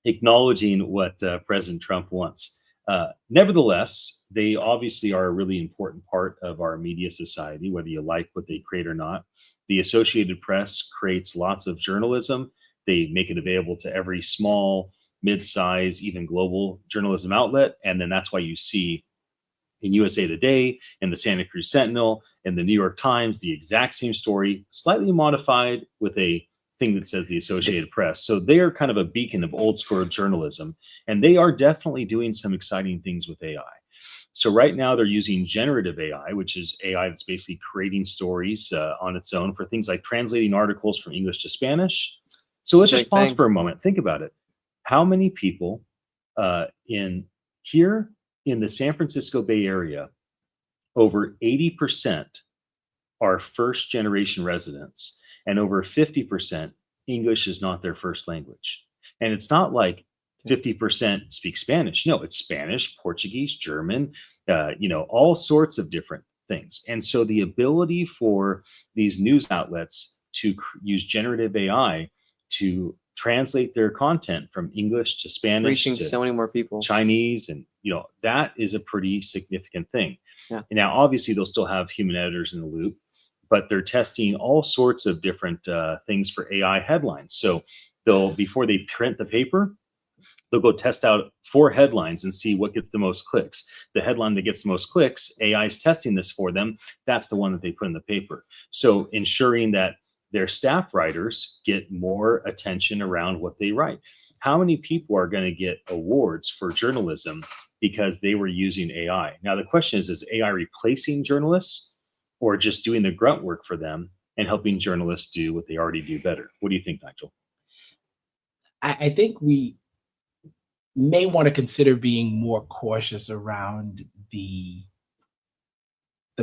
acknowledging what President Trump wants. Nevertheless, they obviously are a really important part of our media society, whether you like what they create or not. The Associated Press creates lots of journalism. They make it available to every small, mid-size, even global journalism outlet. And then that's why you see in USA Today, in the Santa Cruz Sentinel, in the New York Times, the exact same story, slightly modified with a thing that says the Associated Press. So they are kind of a beacon of old school journalism, and they are definitely doing some exciting things with AI. So right now they're using generative AI, which is AI that's basically creating stories on its own for things like translating articles from English to Spanish. So let's just pause for a moment. Think about it. How many people in the San Francisco Bay Area, over 80% are first generation residents, and over 50% English is not their first language. And it's not like 50% speak Spanish. No, it's Spanish, Portuguese, German, all sorts of different things. And so the ability for these news outlets to use generative AI to translate their content from English to Spanish, reaching to so many more people, Chinese, and that is a pretty significant thing. Yeah. Now, obviously, they'll still have human editors in the loop, but they're testing all sorts of different things for AI headlines. So before they print the paper, they'll go test out 4 headlines and see what gets the most clicks. The headline that gets the most clicks, AI is testing this for them. That's the one that they put in the paper. So ensuring that their staff writers get more attention around what they write. How many people are going to get awards for journalism because they were using AI? Now, the question is AI replacing journalists or just doing the grunt work for them and helping journalists do what they already do better? What do you think, Nigel? I think we may want to consider being more cautious around the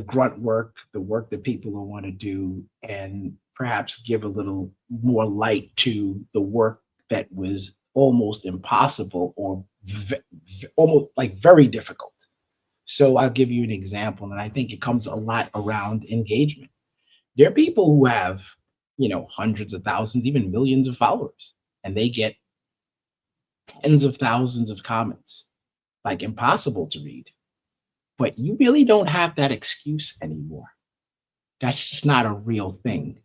grunt work, the work that people will want to do, and perhaps give a little more light to the work that was almost impossible or almost like very difficult. So I'll give you an example, and I think it comes a lot around engagement. There are people who have, hundreds of thousands, even millions of followers, and they get tens of thousands of comments, like impossible to read. But you really don't have that excuse anymore. That's just not a real thing.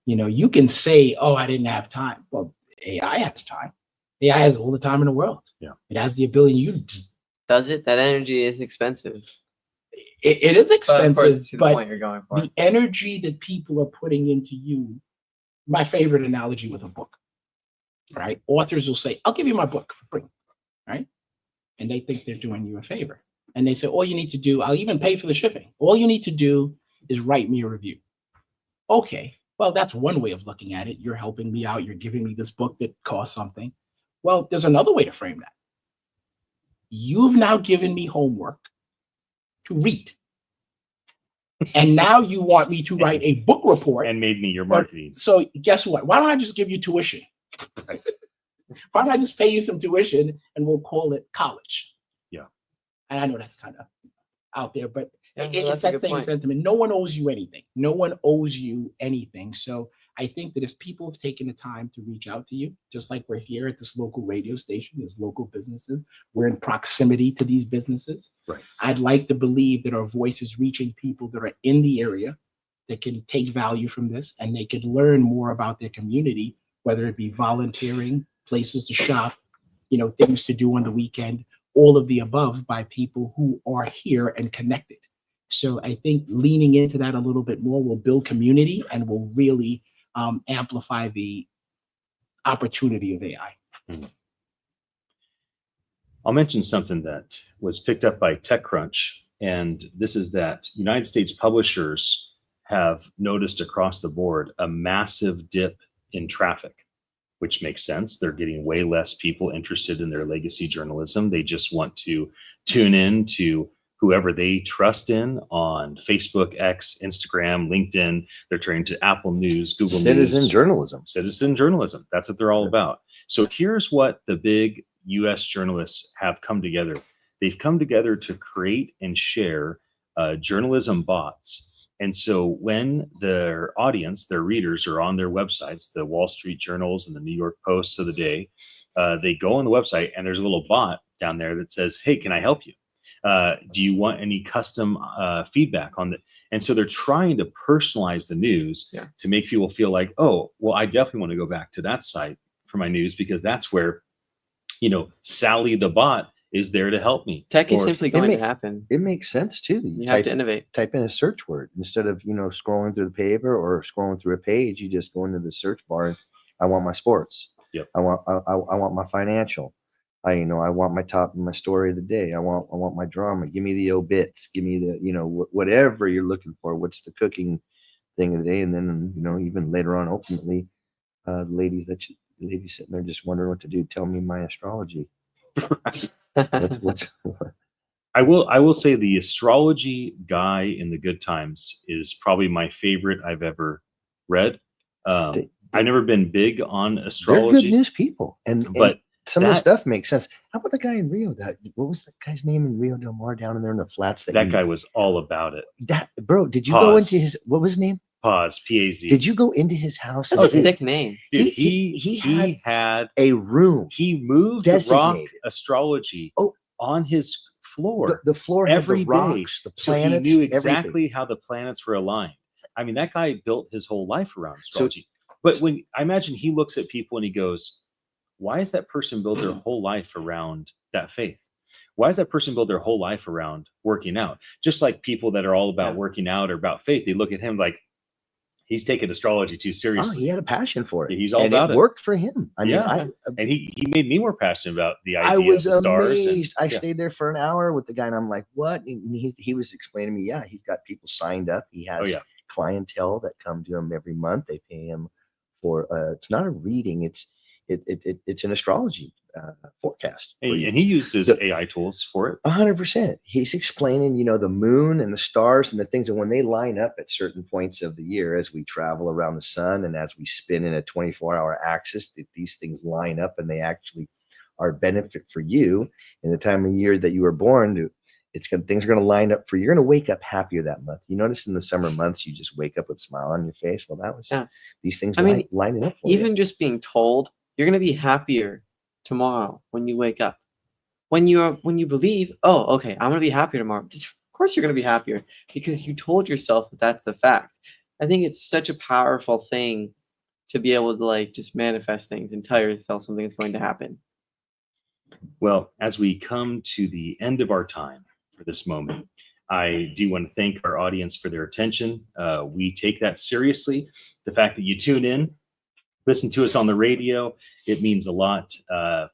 You can say, oh, I didn't have time. Well, AI has time. AI has all the time in the world. Yeah. It has the ability. Does it? That energy is expensive. It is expensive, but the point you're going for. The energy that people are putting into you, my favorite analogy with a book, right? Authors will say, I'll give you my book for free, right? And they think they're doing you a favor. And they say, all you need to do, I'll even pay for the shipping. All you need to do is write me a review. Okay, well, that's one way of looking at it. You're helping me out. You're giving me this book that costs something. Well, there's another way to frame that. You've now given me homework to read. And now you want me to write a book report. And made me your marketing. So guess what? Why don't I just give you tuition? Why don't I just pay you some tuition and we'll call it college? Yeah. And I know that's kind of out there, but Yeah, it's that's a that good same point. sentiment. No one owes you anything. No one owes you anything. So I think that if people have taken the time to reach out to you, just like we're here at this local radio station, there's local businesses, we're in proximity to these businesses. Right. I'd like to believe that our voice is reaching people that are in the area that can take value from this, and they could learn more about their community, whether it be volunteering, places to shop, things to do on the weekend, all of the above, by people who are here and connected. So I think leaning into that a little bit more will build community and will really amplify the opportunity of AI. I'll mention something that was picked up by TechCrunch, and this is that United States publishers have noticed across the board a massive dip in traffic, which makes sense. They're getting way less people interested in their legacy journalism. They just want to tune in to whoever they trust in on Facebook, X, Instagram, LinkedIn. They're turning to Apple News, Google Citizen News. journalism. Citizen journalism. That's what they're all about. So here's what the big US journalists have come together. They've come together to create and share journalism bots. And so when their audience, their readers, are on their websites, the Wall Street Journals and the New York Posts of the day, they go on the website and there's a little bot down there that says, hey, can I help you? Do you want any custom feedback on the? And so they're trying to personalize the news to make people feel like, oh, well, I definitely want to go back to that site for my news because that's where, Sally the bot is there to help me. Tech is simply going to happen. It makes sense too. You have to innovate. Type in a search word instead of scrolling through the paper or scrolling through a page. You just go into the search bar. And, I want my sports. Yep. I want my financial. I want my story of the day. I want my drama. Give me the obits. Give me the whatever you're looking for. What's the cooking thing of the day? And then even later on, ultimately, the ladies sitting there just wondering what to do. Tell me my astrology. What's I will say the astrology guy in the Good Times is probably my favorite I've ever read. I've never been big on astrology. They're good news people, but some of the stuff makes sense. How about the guy in Rio? What was that guy's name in Rio Del Mar down in there in the flats? That guy was all about it. Bro, did you go into his? What was his name? Paz, P-A-Z. Did you go into his house? That's a sick name. Dude, he had a room. He moved the rock astrology on his floor. The floor every had the rocks, day. the planets. So he knew exactly everything. how the planets were aligned. I mean, that guy built his whole life around astrology. But when I imagine he looks at people and he goes, why is that person build their whole life around that faith? Why does that person build their whole life around working out? Just like people that are all about working out or about faith, they look at him like he's taking astrology too seriously. Oh, he had a passion for it. He's all about it. It worked for him. I mean, and he made me more passionate about the idea I was of the stars. Amazed. I stayed there for an hour with the guy, and I'm like, "What?" And he was explaining to me, he's got people signed up. He has clientele that come to him every month. They pay him for it's not a reading. It's an astrology forecast. And he uses AI tools for it. 100%. He's explaining, the moon and the stars and the things, and when they line up at certain points of the year, as we travel around the sun and as we spin in a 24-hour axis, that these things line up and they actually are a benefit for you in the time of year that you were born. Things are going to line up for you. You're going to wake up happier that month. You notice in the summer months, you just wake up with a smile on your face. Well, that was these things lining up for even you. Just being told you're going to be happier tomorrow when you wake up. When you believe, oh, okay, I'm going to be happier tomorrow. Of course you're going to be happier because you told yourself that that's the fact. I think it's such a powerful thing to be able to just manifest things and tell yourself something is going to happen. Well, as we come to the end of our time for this moment, I do want to thank our audience for their attention. We take that seriously. The fact that you tune in, listen to us on the radio, it means a lot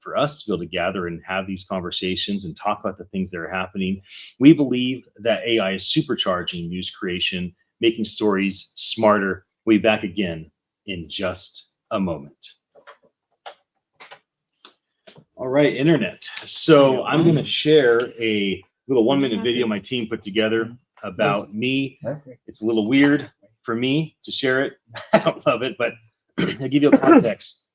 for us to be able to gather and have these conversations and talk about the things that are happening. We believe that AI is supercharging news creation, making stories smarter. We'll be back again in just a moment. All right, Internet. So I'm going to share a little 1-minute video my team put together. about me. It's a little weird for me to share it. I don't love it, but I'll give you a context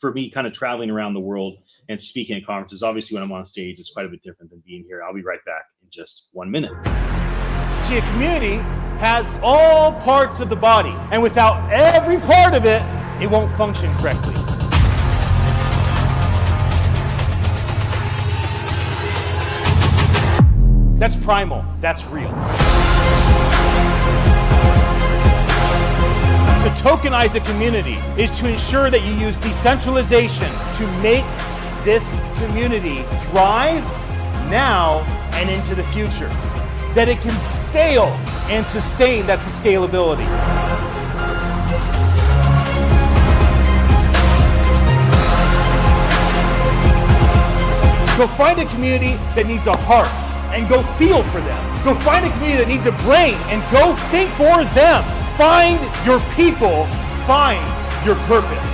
for me kind of traveling around the world and speaking at conferences. Obviously, when I'm on stage, it's quite a bit different than being here. I'll be right back in just 1 minute. See, a community has all parts of the body, and without every part of it, it won't function correctly. That's primal, that's real. To tokenize a community is to ensure that you use decentralization to make this community thrive now and into the future. That it can scale and sustain, that's the scalability. Go find a community that needs a heart and go feel for them. Go find a community that needs a brain and go think for them. Find your people, find your purpose.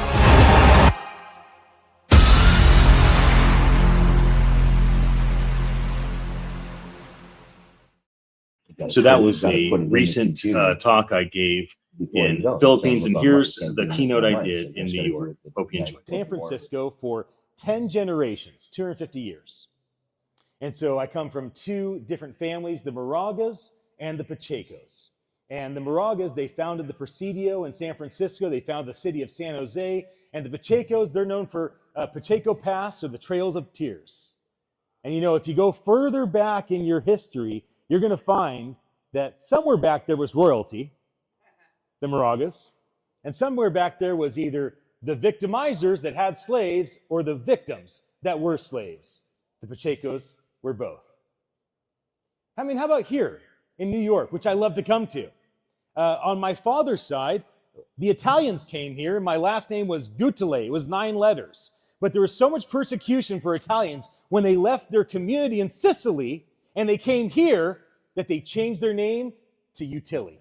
So that was a recent talk I gave in Philippines, and here's the keynote I did in New York. Hope you enjoyed. San Francisco for 10 generations, 250 years. And so I come from two different families, the Moragas and the Pachecos. And the Moragas, they founded the Presidio in San Francisco. They founded the city of San Jose. And the Pachecos, they're known for Pacheco Pass, or the Trails of Tears. And you know, if you go further back in your history, you're going to find that somewhere back there was royalty, the Moragas, and somewhere back there was either the victimizers that had slaves or the victims that were slaves. The Pachecos were both. I mean, how about here in New York, which I love to come to? On my father's side, the Italians came here. My last name was Utile. It was 9 letters. But there was so much persecution for Italians when they left their community in Sicily and they came here that they changed their name to Utile.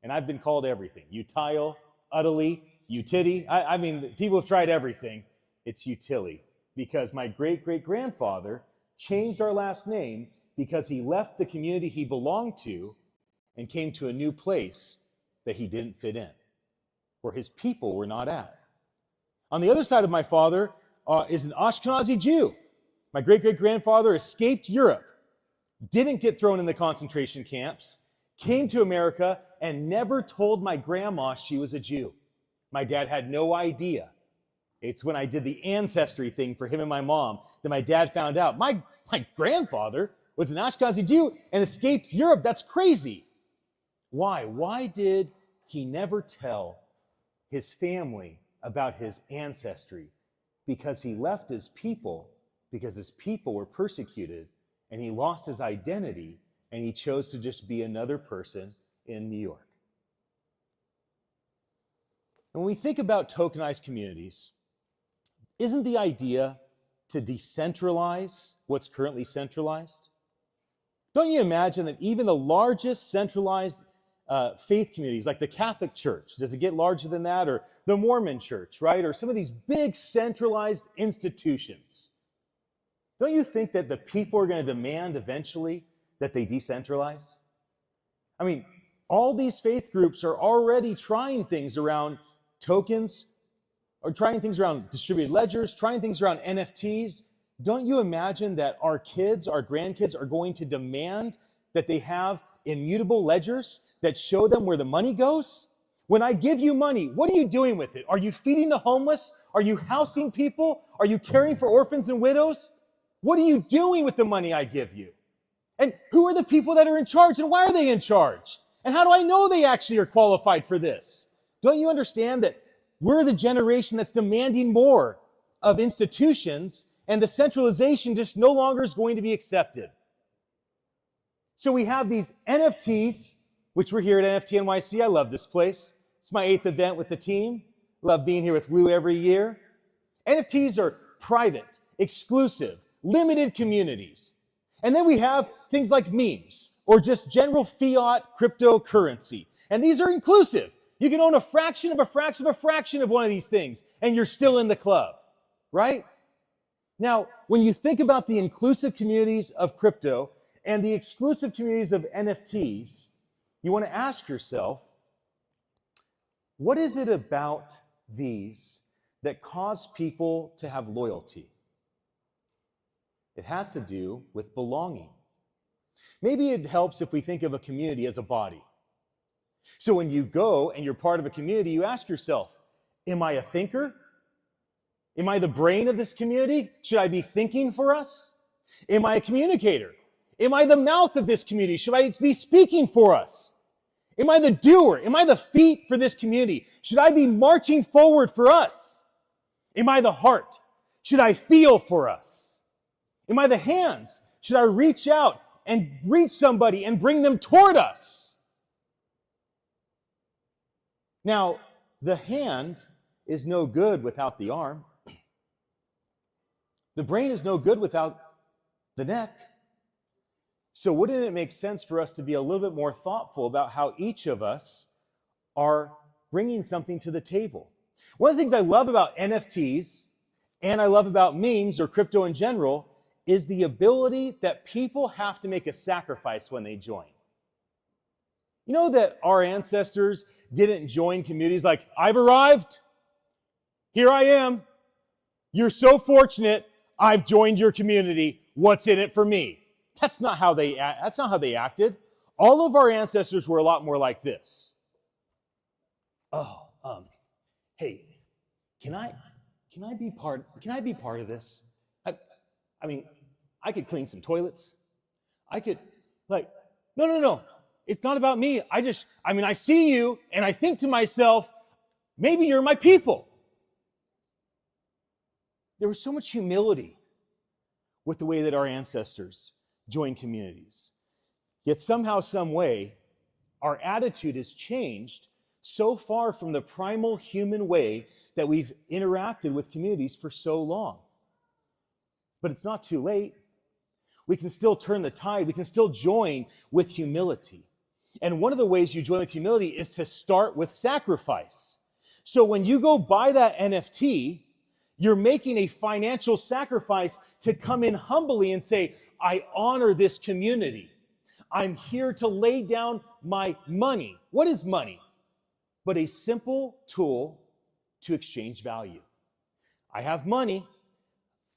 And I've been called everything. Utile, Utile, Utiti. I mean, people have tried everything. It's Utile. Because my great-great-grandfather changed our last name because he left the community he belonged to and came to a new place that he didn't fit in, where his people were not at. On the other side of my father is an Ashkenazi Jew. My great-great-grandfather escaped Europe, didn't get thrown in the concentration camps, came to America, and never told my grandma she was a Jew. My dad had no idea. It's when I did the ancestry thing for him and my mom that my dad found out. My grandfather was an Ashkenazi Jew and escaped Europe. That's crazy. Why? Why did he never tell his family about his ancestry? Because he left his people, because his people were persecuted, and he lost his identity, and he chose to just be another person in New York. And when we think about tokenized communities, isn't the idea to decentralize what's currently centralized? Don't you imagine that even the largest centralized faith communities, like the Catholic Church, does it get larger than that? Or the Mormon Church, right? Or some of these big centralized institutions. Don't you think that the people are going to demand eventually that they decentralize? I mean, all these faith groups are already trying things around tokens, or trying things around distributed ledgers, trying things around NFTs. Don't you imagine that our kids, our grandkids are going to demand that they have immutable ledgers that show them where the money goes? When I give you money, what are you doing with it? Are you feeding the homeless? Are you housing people? Are you caring for orphans and widows? What are you doing with the money I give you? And who are the people that are in charge, and why are they in charge? And how do I know they actually are qualified for this? Don't you understand that we're the generation that's demanding more of institutions, and the centralization just no longer is going to be accepted? So we have these NFTs, which we're here at NFT NYC. I love this place. It's my 8th event with the team. Love being here with Lou every year. NFTs are private, exclusive, limited communities. And then we have things like memes, or just general fiat cryptocurrency. And these are inclusive. You can own a fraction of a fraction of a fraction of one of these things, and you're still in the club, right? Now, when you think about the inclusive communities of crypto, and the exclusive communities of NFTs, you want to ask yourself, what is it about these that cause people to have loyalty? It has to do with belonging. Maybe it helps if we think of a community as a body. So when you go and you're part of a community, you ask yourself, am I a thinker? Am I the brain of this community? Should I be thinking for us? Am I a communicator? Am I the mouth of this community? Should I be speaking for us? Am I the doer? Am I the feet for this community? Should I be marching forward for us? Am I the heart? Should I feel for us? Am I the hands? Should I reach out and reach somebody and bring them toward us? Now, the hand is no good without the arm. The brain is no good without the neck. So wouldn't it make sense for us to be a little bit more thoughtful about how each of us are bringing something to the table? One of the things I love about NFTs and I love about memes or crypto in general is the ability that people have to make a sacrifice when they join. You know that our ancestors didn't join communities like, I've arrived, here I am, you're so fortunate, I've joined your community, what's in it for me? That's not how they acted. All of our ancestors were a lot more like this. Hey, can I be part of this? I mean, I could clean some toilets. I could, no. It's not about me. I see you and I think to myself, maybe you're my people. There was so much humility with the way that our ancestors joined communities. Yet somehow, some way, our attitude has changed so far from the primal human way that we've interacted with communities for so long. But it's not too late. We can still turn the tide. We can still join with humility. And one of the ways you join with humility is to start with sacrifice. So when you go buy that NFT, you're making a financial sacrifice to come in humbly and say, I honor this community. I'm here to lay down my money. What is money? But a simple tool to exchange value. I have money.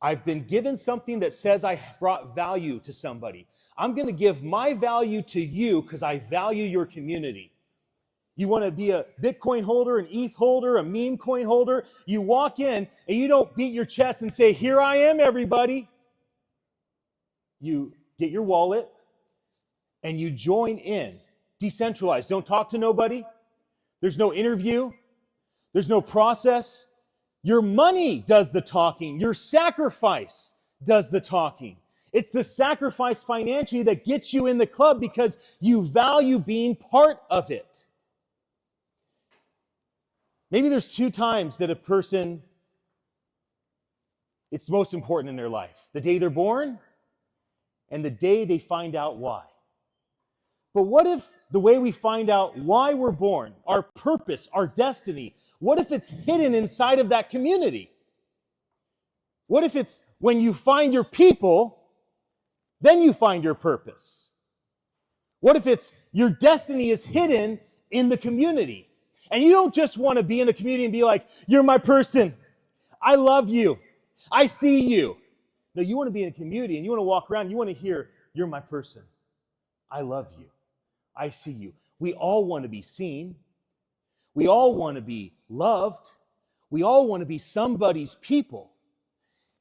I've been given something that says I brought value to somebody. I'm going to give my value to you because I value your community. You want to be a Bitcoin holder, an ETH holder, a meme coin holder. You walk in and you don't beat your chest and say, here I am, everybody. You get your wallet and you join in. Decentralized. Don't talk to nobody. There's no interview. There's no process. Your money does the talking. Your sacrifice does the talking. It's the sacrifice financially that gets you in the club because you value being part of it. Maybe there's 2 times that a person, it's most important in their life. The day they're born and the day they find out why. But what if the way we find out why we're born, our purpose, our destiny, what if it's hidden inside of that community? What if it's when you find your people, then you find your purpose? What if it's your destiny is hidden in the community? And you don't just want to be in a community and be like, you're my person. I love you. I see you. No, you want to be in a community and you want to walk around and you want to hear, you're my person. I love you. I see you. We all want to be seen. We all want to be loved. We all want to be somebody's people.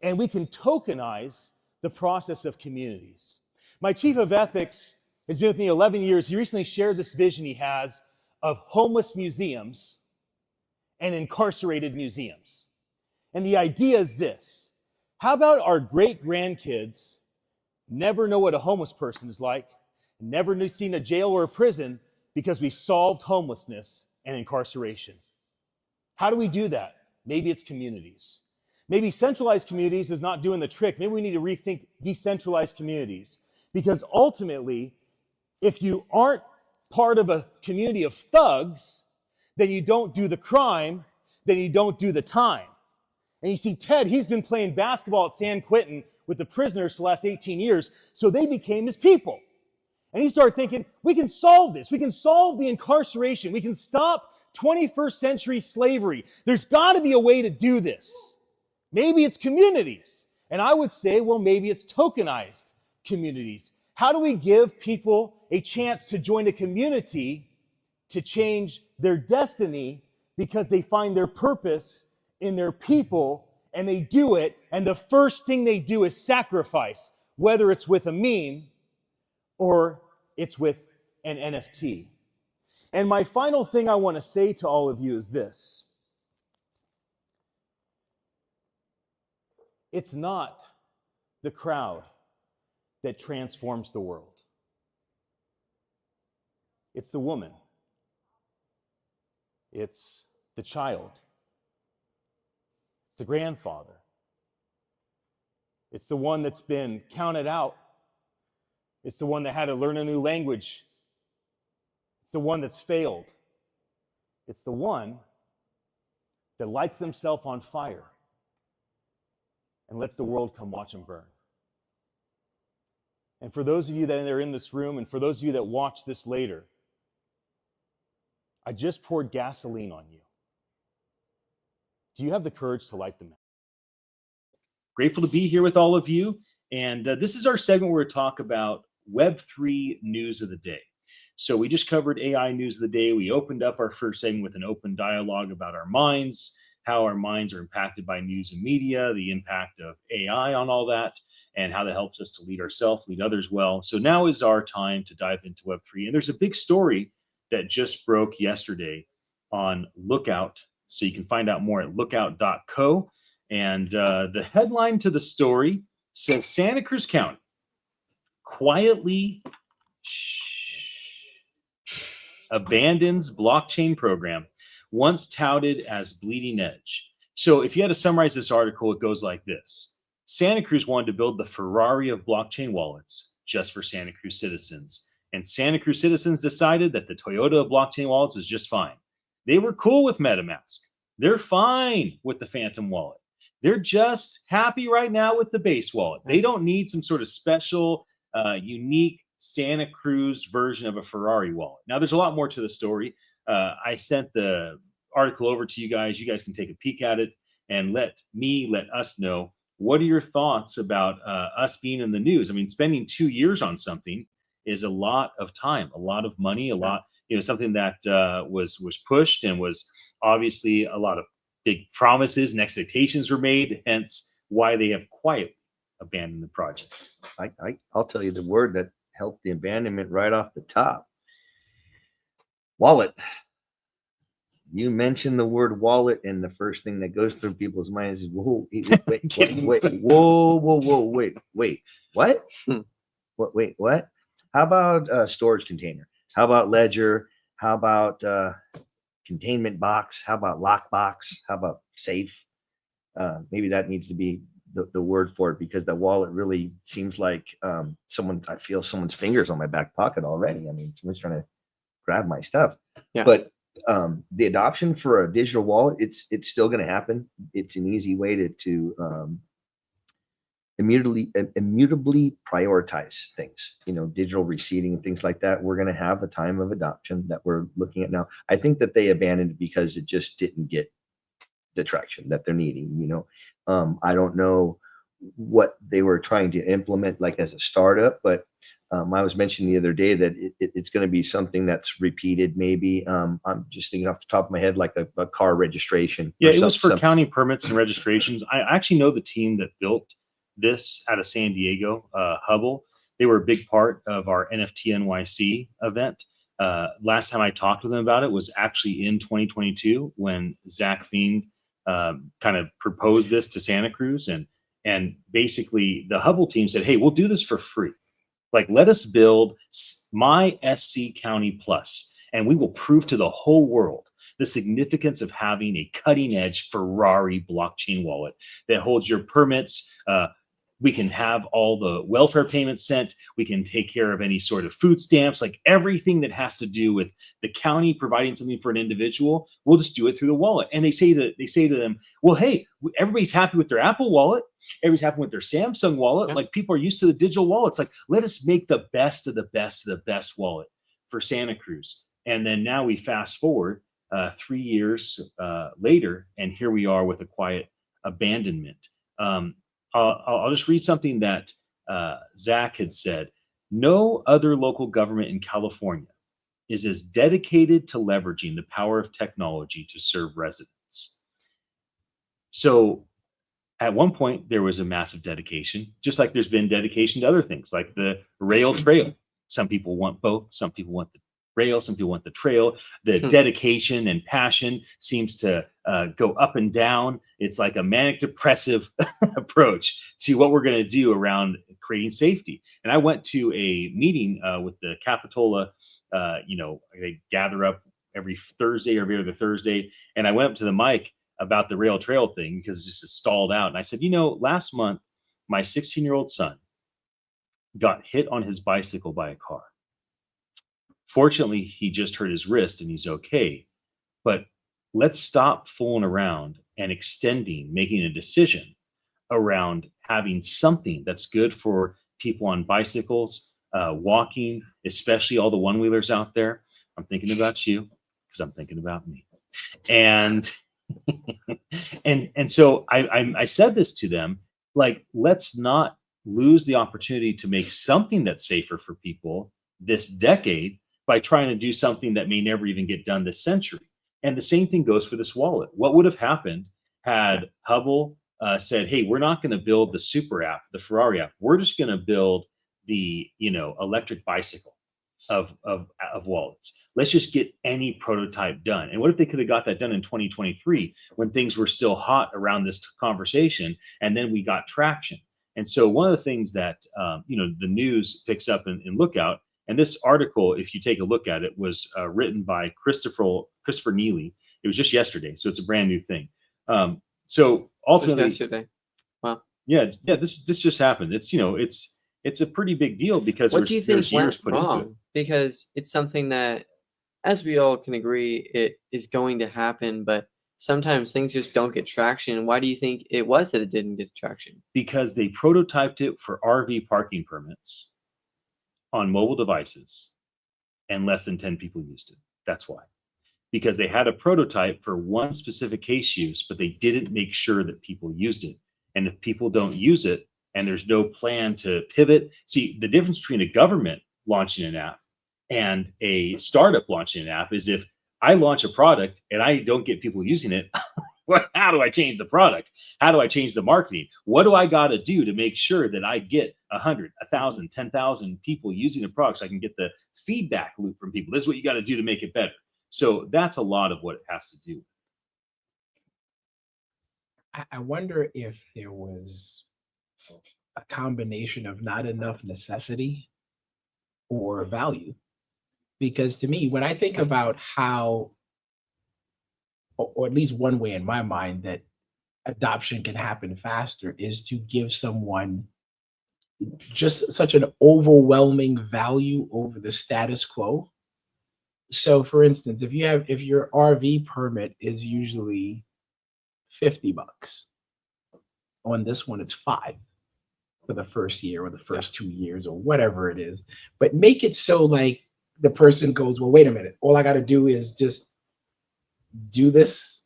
And we can tokenize the process of communities. My chief of ethics has been with me 11 years. He recently shared this vision he has of homeless museums and incarcerated museums. And the idea is this: how about our great-grandkids never know what a homeless person is like, never seen a jail or a prison because we solved homelessness and incarceration? How do we do that? Maybe it's communities. Maybe centralized communities is not doing the trick. Maybe we need to rethink decentralized communities. Because ultimately, if you aren't part of a community of thugs, then you don't do the crime, then you don't do the time. And you see Ted, he's been playing basketball at San Quentin with the prisoners for the last 18 years. So they became his people. And he started thinking, we can solve this. We can solve the incarceration. We can stop 21st century slavery. There's got to be a way to do this. Maybe it's communities. And I would say, well, maybe it's tokenized communities. How do we give people a chance to join a community to change their destiny because they find their purpose in their people and they do it, and the first thing they do is sacrifice, whether it's with a meme or it's with an NFT. And my final thing I want to say to all of you is this. It's not the crowd that transforms the world. It's the woman. It's the child. It's the grandfather. It's the one that's been counted out. It's the one that had to learn a new language. It's the one that's failed. It's the one that lights themselves on fire and lets the world come watch them burn. And for those of you that are in this room, and for those of you that watch this later, I just poured gasoline on you. Do you have the courage to light them up? Grateful to be here with all of you. And this is our segment where we talk about Web3 news of the day. So we just covered AI news of the day. We opened up our first segment with an open dialogue about our minds, how our minds are impacted by news and media, the impact of AI on all that, and how that helps us to lead ourselves, lead others well. So now is our time to dive into Web3. And there's a big story that just broke yesterday on Lookout. So you can find out more at lookout.co. And the headline to the story says Santa Cruz County quietly abandons blockchain program once touted as bleeding edge. So if you had to summarize this article, it goes like this. Santa Cruz wanted to build the Ferrari of blockchain wallets just for Santa Cruz citizens. And Santa Cruz citizens decided that the Toyota of blockchain wallets is just fine. They were cool with MetaMask. They're fine with the Phantom wallet. They're just happy right now with the base wallet. They don't need some sort of special, unique Santa Cruz version of a Ferrari wallet. Now, there's a lot more to the story. I sent the article over to you guys. You guys can take a peek at it and let us know. What are your thoughts about us being in the news? I mean, spending 2 years on something is a lot of time, a lot of money, a lot, something that was pushed and was obviously a lot of big promises and expectations were made, hence why they have quietly abandoned the project. I'll tell you the word that helped the abandonment right off the top. Wallet. You mention the word wallet, and the first thing that goes through people's minds is, whoa, wait, what? What? How about storage container? How about ledger? How about containment box? How about lockbox? How about safe? Maybe that needs to be the word for it, because the wallet really seems like I feel someone's fingers on my back pocket already. I mean, someone's trying to grab my stuff. Yeah. But the adoption for a digital wallet, it's still going to happen. It's an easy way to immutably prioritize things, digital receipting and things like that. We're going to have a time of adoption that we're looking at now. I think that they abandoned it because it just didn't get the traction that they're needing. I don't know what they were trying to implement like as a startup, but I was mentioning the other day that it's going to be something that's repeated. Maybe I'm just thinking off the top of my head, like a car registration. Yeah, it was for county permits and registrations. I actually know the team that built this out of San Diego, Hubble. They were a big part of our NFT NYC event. Last time I talked to them about it was actually in 2022 when Zach Fiend kind of proposed this to Santa Cruz, and basically the Hubble team said, hey, we'll do this for free. Like, let us build my SC County Plus, and we will prove to the whole world the significance of having a cutting edge Ferrari blockchain wallet that holds your permits, We can have all the welfare payments sent. We can take care of any sort of food stamps, like everything that has to do with the county providing something for an individual. We'll just do it through the wallet. And they say to them, well, hey, everybody's happy with their Apple wallet. Everybody's happy with their Samsung wallet. Yeah. Like people are used to the digital wallets. Like let us make the best of the best of the best wallet for Santa Cruz. And then now we fast forward 3 years later, and here we are with a quiet abandonment. I'll just read something that Zach had said. No other local government in California is as dedicated to leveraging the power of technology to serve residents. So at one point, there was a massive dedication, just like there's been dedication to other things, like the rail trail. Some people want both. Some people want the rail. Some people want the trail. The dedication and passion seems to go up and down. It's like a manic depressive approach to what we're going to do around creating safety. And I went to a meeting with the Capitola. They gather up every Thursday or every other Thursday. And I went up to the mic about the rail trail thing because it just stalled out. And I said, last month, my 16-year-old son got hit on his bicycle by a car. Fortunately, he just hurt his wrist and he's okay. But let's stop fooling around and making a decision around having something that's good for people on bicycles, walking, especially all the one-wheelers out there. I'm thinking about you because I'm thinking about me. And and so I said this to them, like, let's not lose the opportunity to make something that's safer for people this decade by trying to do something that may never even get done this century. And the same thing goes for this wallet. What would have happened had Hubble said, hey, we're not going to build the super app, the Ferrari app. We're just going to build the electric bicycle of wallets. Let's just get any prototype done. And what if they could have got that done in 2023 when things were still hot around this conversation, and then we got traction? And so one of the things that the news picks up in Lookout, and this article, if you take a look at it, was written by Christopher Neely. It was just yesterday, so it's a brand new thing. So ultimately, Just yesterday. Wow. Yeah, this just happened. It's a pretty big deal because What do you think there's years went put into it. wrong? Because it's something that, as we all can agree, it is going to happen, but sometimes things just don't get traction. Why do you think it was that it didn't get traction? Because they prototyped it for RV parking permits on mobile devices and less than 10 people used it. That's why. Because they had a prototype for one specific case use, but they didn't make sure that people used it. And if people don't use it and there's no plan to pivot, see, the difference between a government launching an app and a startup launching an app is if I launch a product and I don't get people using it, how do I change the product? How do I change the marketing? What do I got to do to make sure that I get 100, 1,000, 10,000 people using the product so I can get the feedback loop from people? This is what you got to do to make it better. So that's a lot of what it has to do. I wonder if there was a combination of not enough necessity or value. Because to me, when I think about how, or at least one way in my mind that adoption can happen faster is to give someone just such an overwhelming value over the status quo. So for instance, if your RV permit is usually $50, on this one, it's $5 for the first year or the first 2 years or whatever it is, but make it so like the person goes, well, wait a minute, all I got to do is just do this.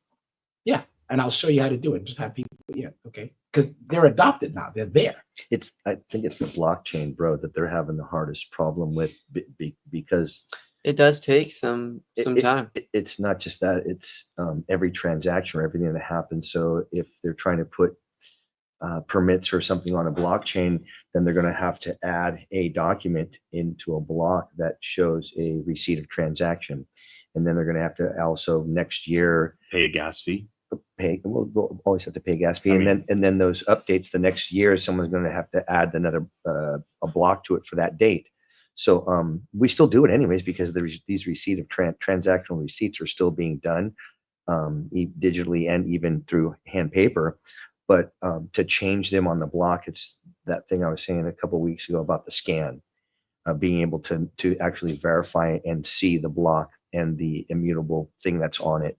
Yeah. And I'll show you how to do it. Just have people. Yeah. Okay. Because they're adopted now. They're there. I think it's the blockchain, bro, that they're having the hardest problem with because It does take some time. It's not just that, it's every transaction or everything that happens. So if they're trying to put permits or something on a blockchain, then they're going to have to add a document into a block that shows a receipt of transaction. And then they're going to have to also next year Pay a gas fee. We'll always have to pay a gas fee. And then those updates the next year, someone's going to have to add another a block to it for that date. So we still do it anyways because these receipt of transactional receipts are still being done digitally and even through hand paper. But to change them on the block, that thing I was saying a couple of weeks ago about the scan, being able to actually verify and see the block and the immutable thing that's on it.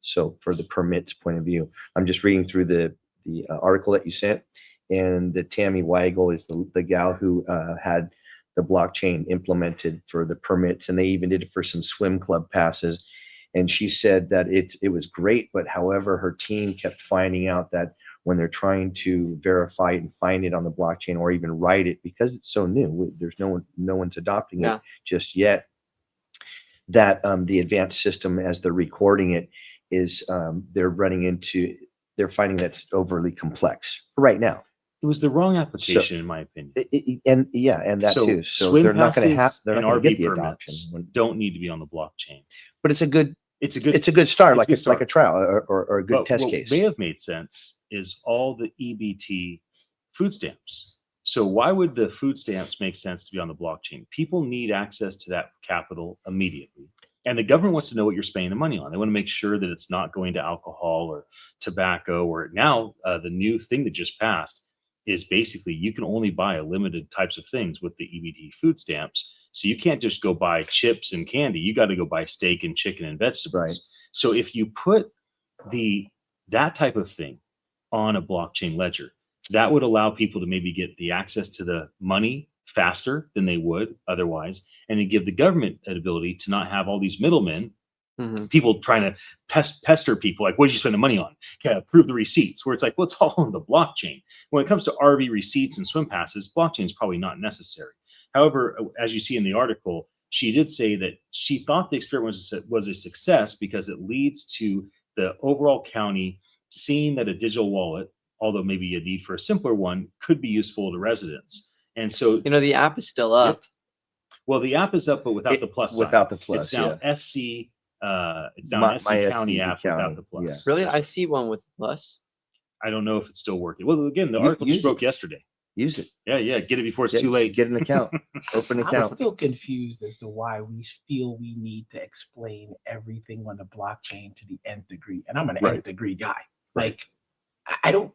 So for the permits point of view, I'm just reading through the article that you sent, and the Tammy Weigel is the gal who had the blockchain implemented for the permits, and they even did it for some swim club passes. And she said that it was great, but however, her team kept finding out that when they're trying to verify it and find it on the blockchain or even write it, because it's so new, there's no one's adopting it just yet, that the advanced system, as they're recording it, is they're finding that's overly complex right now. It was the wrong application, in my opinion. And that too. So swim they're not going to passes they're not and going to get RV the permits adoption. don't need to be on the blockchain. But it's a good it's start, a like good it's start. like a trial or a good But test what case. may have made sense is all the EBT food stamps. So why would the food stamps make sense to be on the blockchain? People need access to that capital immediately. And the government wants to know what you're spending the money on. They want to make sure that it's not going to alcohol or tobacco, or now the new thing that just passed is basically you can only buy a limited types of things with the EBT food stamps. So you can't just go buy chips and candy. You got to go buy steak and chicken and vegetables. Right. So if you put that type of thing on a blockchain ledger, that would allow people to maybe get the access to the money faster than they would otherwise, and then give the government an ability to not have all these middlemen, people trying to pester people like, what did you spend the money on? Okay, prove the receipts, where it's like, well, it's all on the blockchain. When it comes to RV receipts and swim passes, blockchain is probably not necessary. However, as you see in the article, she did say that she thought the experiment was a success because it leads to the overall county seeing that a digital wallet, although maybe a need for a simpler one, could be usful to residents. And so, the app is still up. Well, the app is up, but without the plus sign. Without the plus, it's now SC. It's now an SC County app without the plus. Yeah. Really, I see one with plus. I don't know if it's still working. Well, again, the article just broke yesterday. Use it. Yeah. Get it before it's too late. Get an account. Open an I'm account. still confused as to why we feel we need to explain everything on the blockchain to the nth degree. And I'm an nth degree guy. Like, I don't.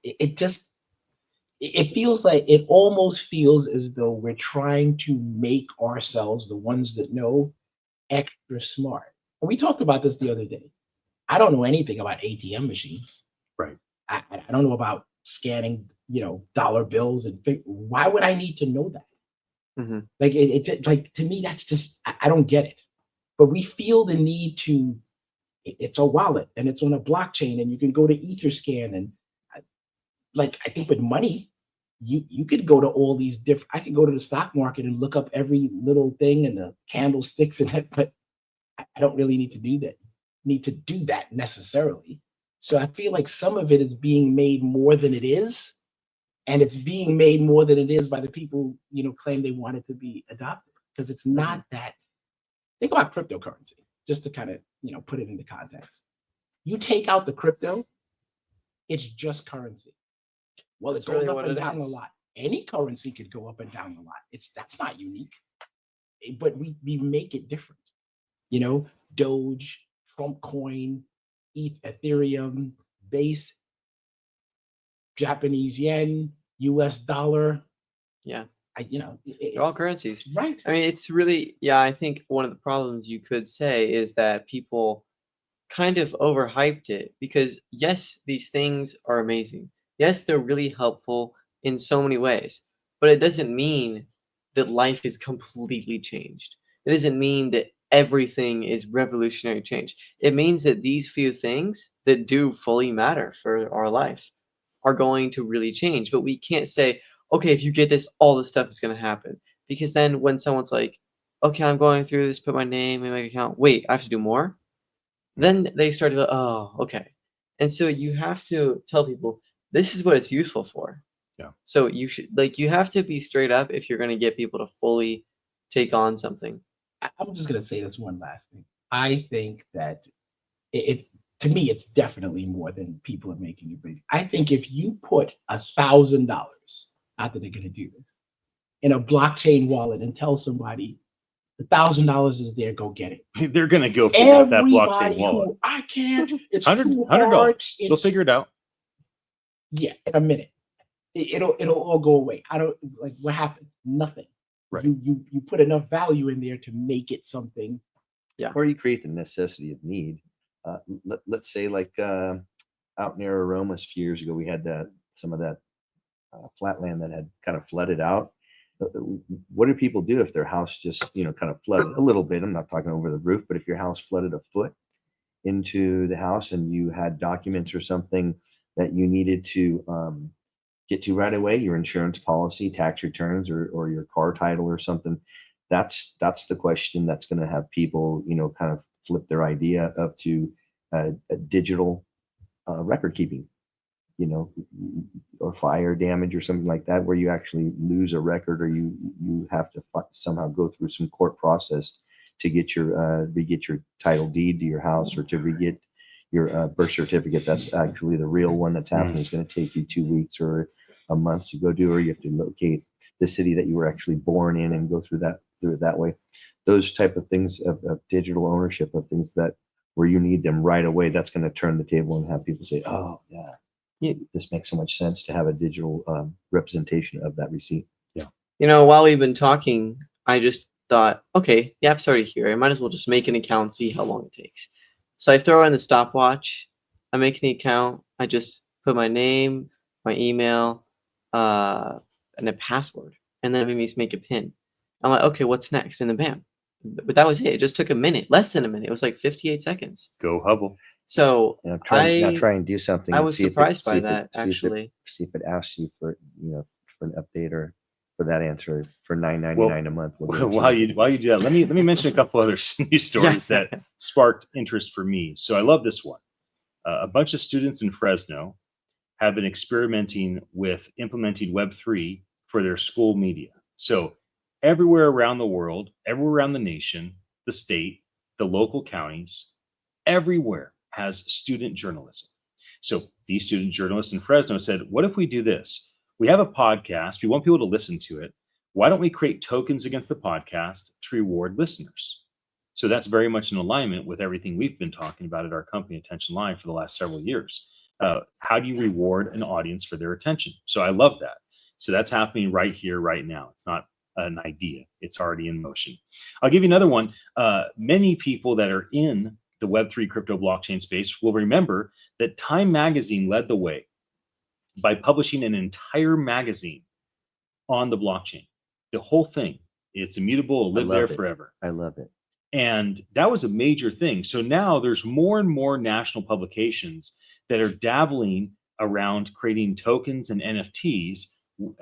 It feels like, it almost feels as though we're trying to make ourselves, the ones that know, extra smart. And we talked about this the other day. I don't know anything about ATM machines. Right. I don't know about scanning, dollar bills, and why would I need to know that? Like, like, to me, that's just, I don't get it. But we feel the need to, it's a wallet and it's on a blockchain and you can go to Etherscan, and like, I think with money, you could go to all these different, I could go to the stock market and look up every little thing and the candlesticks and that, but I don't really need to do that necessarily. So I feel like some of it is being made more than it is, and it's being made more than it is by the people, claim they want it to be adopted, because it's not that. Think about cryptocurrency, just to kind of, put it into context. You take out the crypto, it's just currency. Well, it goes up and down a lot. Any currency could go up and down a lot. That's not unique, but we make it different. Doge, Trump coin, Ethereum, base, Japanese yen, US dollar. Yeah. They're all currencies. Right. I mean, it's really, I think one of the problems you could say is that people kind of overhyped it, because yes, these things are amazing. Yes, they're really helpful in so many ways, but it doesn't mean that life is completely changed. It doesn't mean that everything is revolutionary change. It means that these few things that do fully matter for our life are going to really change. But we can't say, okay, if you get this, all this stuff is going to happen. Because then when someone's like, okay, I'm going through this, put my name in my account, wait, I have to do more? Then they start to go, oh, okay. And so you have to tell people, this is what it's useful for. Yeah. So you have to be straight up if you're going to get people to fully take on something. I'm just going to say this one last thing. I think that to me, it's definitely more than people are making it big. I think if you put $1,000, not that they're going to do this, in a blockchain wallet and tell somebody $1,000 is there, go get it. They're going to go for that blockchain Everybody wallet. I can't. It's too hard. $100. They'll figure it out. Yeah, in a minute. it'll all go away. I don't like what happened. Nothing. Right. You put enough value in there to make it something. Or you create the necessity of need. Let's say like out near Aromas a few years ago, we had some of that flat land that had kind of flooded out. What do people do if their house just, kind of flooded a little bit? I'm not talking over the roof, but if your house flooded a foot into the house and you had documents or something that you needed to get to right away, your insurance policy, tax returns, or your car title or something, that's the question that's going to have people, kind of flip their idea up to a digital record keeping, or fire damage or something like that, where you actually lose a record, or you have to somehow go through some court process to get your title deed to your house, or to get your birth certificate. That's actually the real one that's happening. It's going to take you 2 weeks or a month to go do, or you have to locate the city that you were actually born in and go through it that way. Those type of things of digital ownership of things that where you need them right away, that's going to turn the table and have people say, oh yeah, this makes so much sense to have a digital representation of that receipt. Yeah. While we've been talking, I just thought, okay, the app's already here. I might as well just make an account, see how long it takes. So I throw in the stopwatch. I make an account. I just put my name, my email, and a password, and then it made me make a pin. I'm like, okay, what's next? And then bam. But that was it. It just took a minute, less than a minute. It was like 58 seconds. Go Hubble. So try and do something. I was surprised by that, actually. See if it asks you for for an update or for that answer for $9.99 a month. While you do that, let me mention a couple other news stories that sparked interest for me. So I love this one. A bunch of students in Fresno have been experimenting with implementing Web3 for their school media. So everywhere around the world, everywhere around the nation, the state, the local counties, everywhere has student journalism. So these student journalists in Fresno said, what if we do this? We have a podcast. We want people to listen to it. Why don't we create tokens against the podcast to reward listeners? So that's very much in alignment with everything we've been talking about at our company, Attention Live, for the last several years. How do you reward an audience for their attention? So I love that. So that's happening right here, right now. It's not an idea. It's already in motion. I'll give you another one. Many people that are in the Web3 crypto blockchain space will remember that Time Magazine led the way by publishing an entire magazine on the blockchain. The whole thing. It's immutable, it'll live there forever. I love it. And that was a major thing. So now there's more and more national publications that are dabbling around creating tokens and NFTs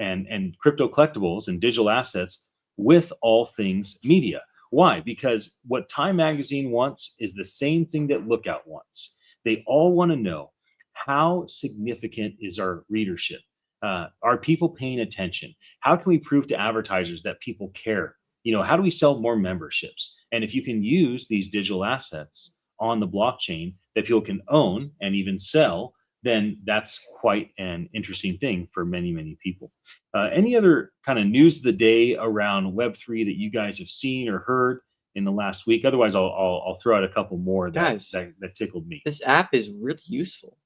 and crypto collectibles and digital assets with all things media. Why? Because what Time Magazine wants is the same thing that Lookout wants. They all want to know, how significant is our readership? Are people paying attention? How can we prove to advertisers that people care? How do we sell more memberships? And if you can use these digital assets on the blockchain that people can own and even sell, then that's quite an interesting thing for many, many people. Any other kind of news of the day around Web3 that you guys have seen or heard in the last week? Otherwise, I'll throw out a couple more that tickled me. This app is really useful.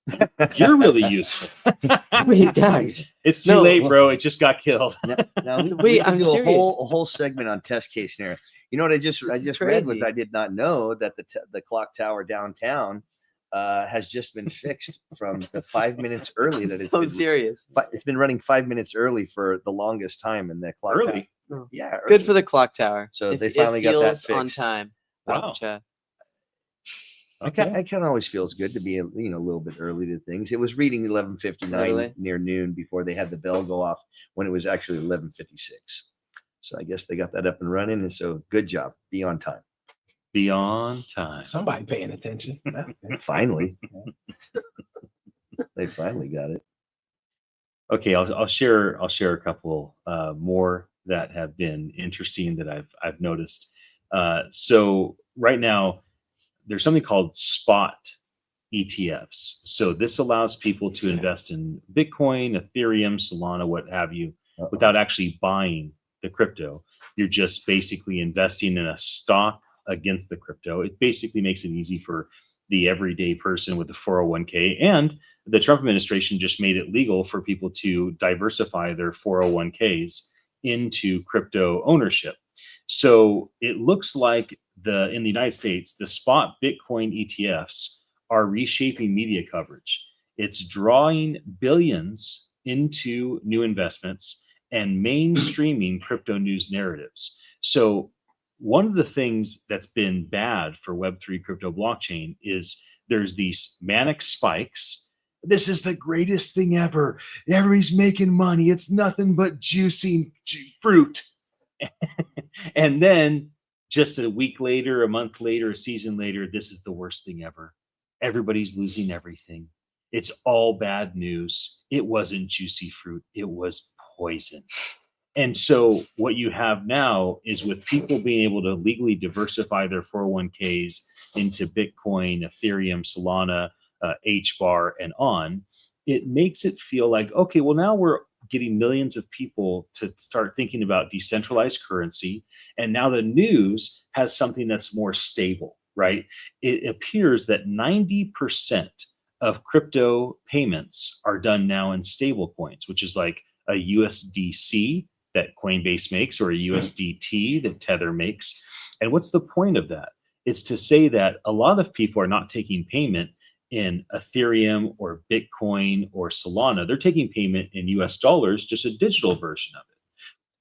You're really useful. Wait, guys. It's too late, bro. It just got killed. Now Wait, I'm do serious. a whole segment on test case scenario. You know what I just read was, I did not know that the clock tower downtown has just been fixed from the 5 minutes early. That it's serious. It's been running 5 minutes early for the longest time, and the clock early. Tower, yeah, early. Good for the clock tower. So they finally got that fixed on time. Wow. Okay. I kind of always feels good to be a little bit early to things. It was reading 11:59 near noon before they had the bell go off, when it was actually 11:56. So I guess they got that up and running, and so good job. Be on time. Be on time. Somebody paying attention. Finally. They finally got it. Okay, I'll share a couple more that have been interesting that I've noticed. So right now, there's something called spot ETFs. So this allows people to invest in Bitcoin, Ethereum, Solana, what have you, without actually buying the crypto. You're just basically investing in a stock against the crypto. It basically makes it easy for the everyday person with the 401k. And the Trump administration just made it legal for people to diversify their 401ks into crypto ownership. So it looks like in the United States, the spot Bitcoin ETFs are reshaping media coverage. It's drawing billions into new investments and mainstreaming crypto news narratives. So one of the things that's been bad for Web3 crypto blockchain is there's these manic spikes. This is the greatest thing ever. Everybody's making money. It's nothing but juicy fruit. And then just a week later, a month later, a season later, this is the worst thing ever. Everybody's losing everything. It's all bad news. It wasn't juicy fruit. It was poison. And so what you have now is, with people being able to legally diversify their 401ks into Bitcoin, Ethereum, Solana, HBAR, and on, it makes it feel like, okay, well, now we're getting millions of people to start thinking about decentralized currency. And now the news has something that's more stable, right? It appears that 90% of crypto payments are done now in stable coins, which is like a USDC that Coinbase makes, or a USDT that Tether makes. And what's the point of that? It's to say that a lot of people are not taking payment in Ethereum or Bitcoin or Solana. They're taking payment in US dollars, just a digital version of it.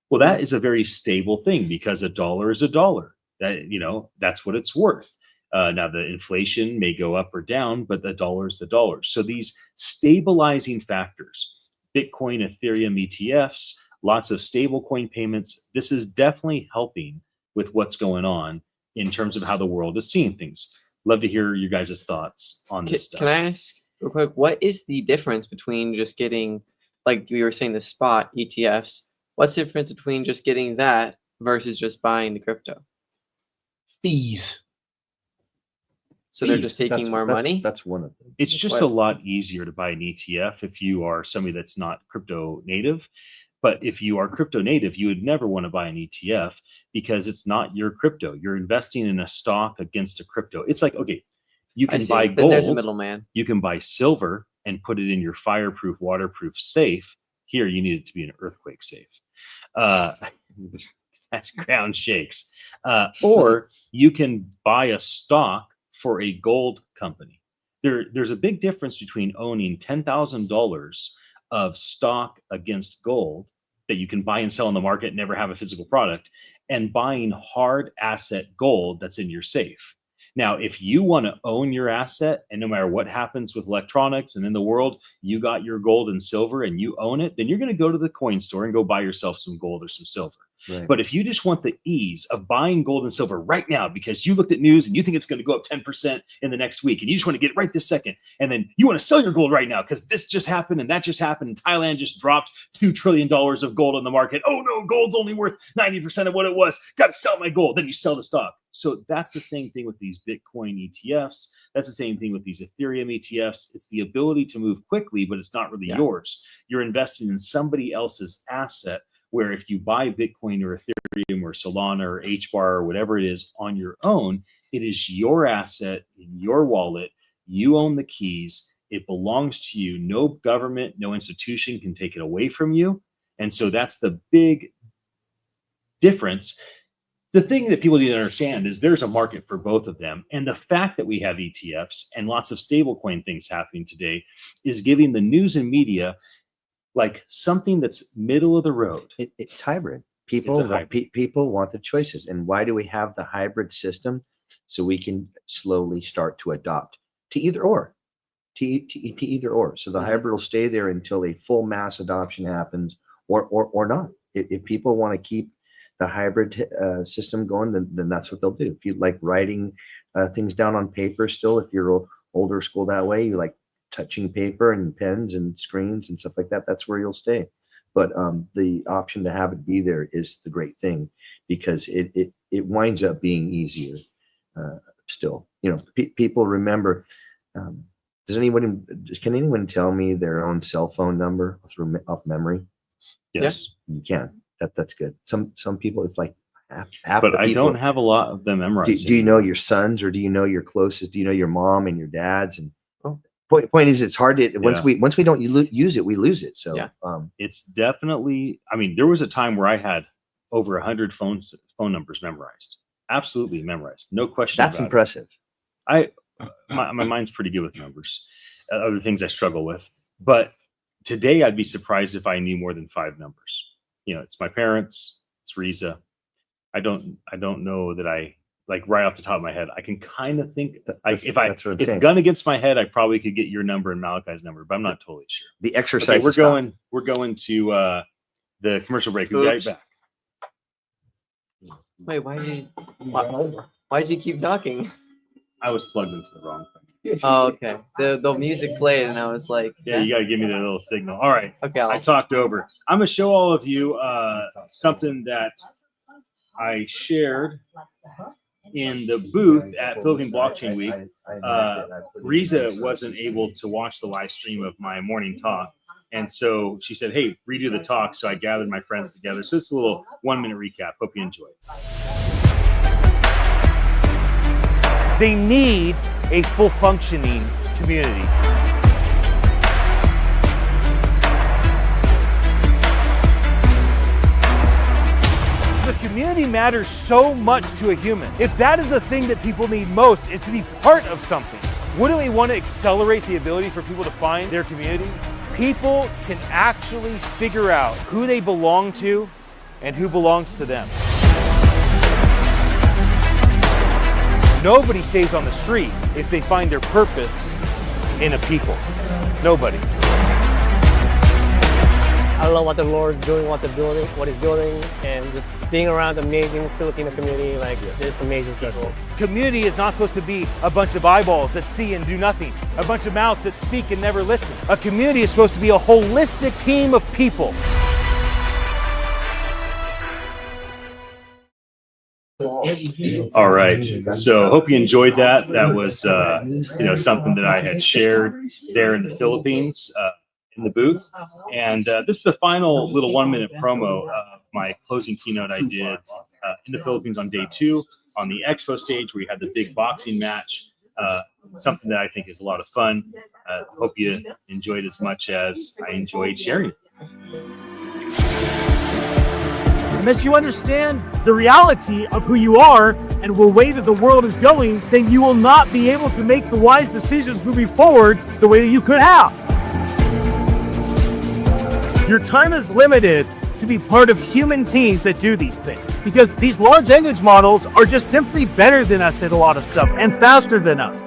Well, that is a very stable thing, because a dollar is a dollar. That, that's what it's worth. Now the inflation may go up or down, but the dollar is the dollar. So these stabilizing factors, Bitcoin, Ethereum, ETFs, lots of stable coin payments, this is definitely helping with what's going on in terms of how the world is seeing things. Love to hear your guys' thoughts on this stuff. Can I ask real quick, what is the difference between just getting, like we were saying, the spot ETFs? What's the difference between just getting that versus just buying the crypto? Fees. So they're just taking more money? That's one of them. It's just a lot easier to buy an ETF if you are somebody that's not crypto native. But if you are crypto native, you would never want to buy an ETF, because it's not your crypto. You're investing in a stock against a crypto. It's like, okay, you can buy gold. Then there's a middleman. You can buy silver and put it in your fireproof, waterproof safe. Here, you need it to be an earthquake safe. That ground shakes. Or you can buy a stock for a gold company. There's a big difference between owning $10,000 of stock against gold that you can buy and sell in the market and never have a physical product, and buying hard asset gold that's in your safe. Now, if you want to own your asset, and no matter what happens with electronics and in the world, you got your gold and silver and you own it, then you're going to go to the coin store and go buy yourself some gold or some silver. Right. But if you just want the ease of buying gold and silver right now, because you looked at news and you think it's going to go up 10% in the next week, and you just want to get it right this second, and then you want to sell your gold right now because this just happened and that just happened, and Thailand just dropped $2 trillion of gold on the market. Oh no, gold's only worth 90% of what it was. Got to sell my gold. Then you sell the stock. So that's the same thing with these Bitcoin ETFs. That's the same thing with these Ethereum ETFs. It's the ability to move quickly, but it's not really yours. You're investing in somebody else's asset, where if you buy Bitcoin or Ethereum or Solana or HBAR or whatever it is on your own, it is your asset in your wallet. You own the keys. It belongs to you. No government, no institution can take it away from you. And so that's the big difference. The thing that people need to understand is there's a market for both of them. And the fact that we have ETFs and lots of stablecoin things happening today is giving the news and media like something that's middle of the road. It's hybrid. People want the choices. And why do we have the hybrid system? So we can slowly start to adopt to either or. To either or. So the hybrid will stay there until a full mass adoption happens, or not. If people want to keep the hybrid system going, then that's what they'll do. If you like writing things down on paper still, if you're older school that way, you like touching paper and pens and screens and stuff like that, that's where you'll stay. But the option to have it be there is the great thing, because it winds up being easier still. People remember. Can anyone tell me their own cell phone number off memory? Yes. You can. That's good. Some people, it's like half but the I people. don't have a lot of them memorized. Do you know your sons, or do you know your closest? Do you know your mom and your dads? And point is, it's hard to once we don't use it, we lose it. So it's definitely. I mean, there was a time where I had over 100 phone numbers memorized, absolutely memorized, no question. That's impressive. My mind's pretty good with numbers. Other things I struggle with, but today I'd be surprised if I knew more than 5 numbers. You know, it's my parents, it's Riza. I don't know that I like right off the top of my head. I can kind of think that if gun against my head, I probably could get your number and Malakye's number, but I'm not totally sure. The exercise. Okay, we're going to the commercial break. We'll be right back. Wait, why did you keep talking? I was plugged into the wrong thing. Oh, okay. The music played, and I was like, yeah, you gotta give me that little signal. All right. Okay. I talked over. I'm gonna show all of you something that I shared in the booth at Philippine Blockchain Week. Riza wasn't able to watch the live stream of my morning talk. And so she said, hey, redo the talk. So I gathered my friends together. So it's a little 1-minute recap. Hope you enjoy it. They need a full functioning community. The community matters so much to a human. If that is the thing that people need most, is to be part of something. Wouldn't we want to accelerate the ability for people to find their community? People can actually figure out who they belong to and who belongs to them. Nobody stays on the street if they find their purpose in a people. Nobody. I love what the Lord is doing, what he's building, and just being around amazing Filipino community, like there's amazing people. Community is not supposed to be a bunch of eyeballs that see and do nothing, a bunch of mouths that speak and never listen. A community is supposed to be a holistic team of people. All right. So hope you enjoyed that. That was, something that I had shared there in the Philippines in the booth. And this is the final little 1-minute promo of my closing keynote I did in the Philippines on day 2 on the expo stage where we had the big boxing match. Something that I think is a lot of fun. Hope you enjoyed as much as I enjoyed sharing it. Unless you understand the reality of who you are and the way that the world is going, then you will not be able to make the wise decisions moving forward the way that you could have. Your time is limited to be part of human teams that do these things, because these large language models are just simply better than us at a lot of stuff and faster than us.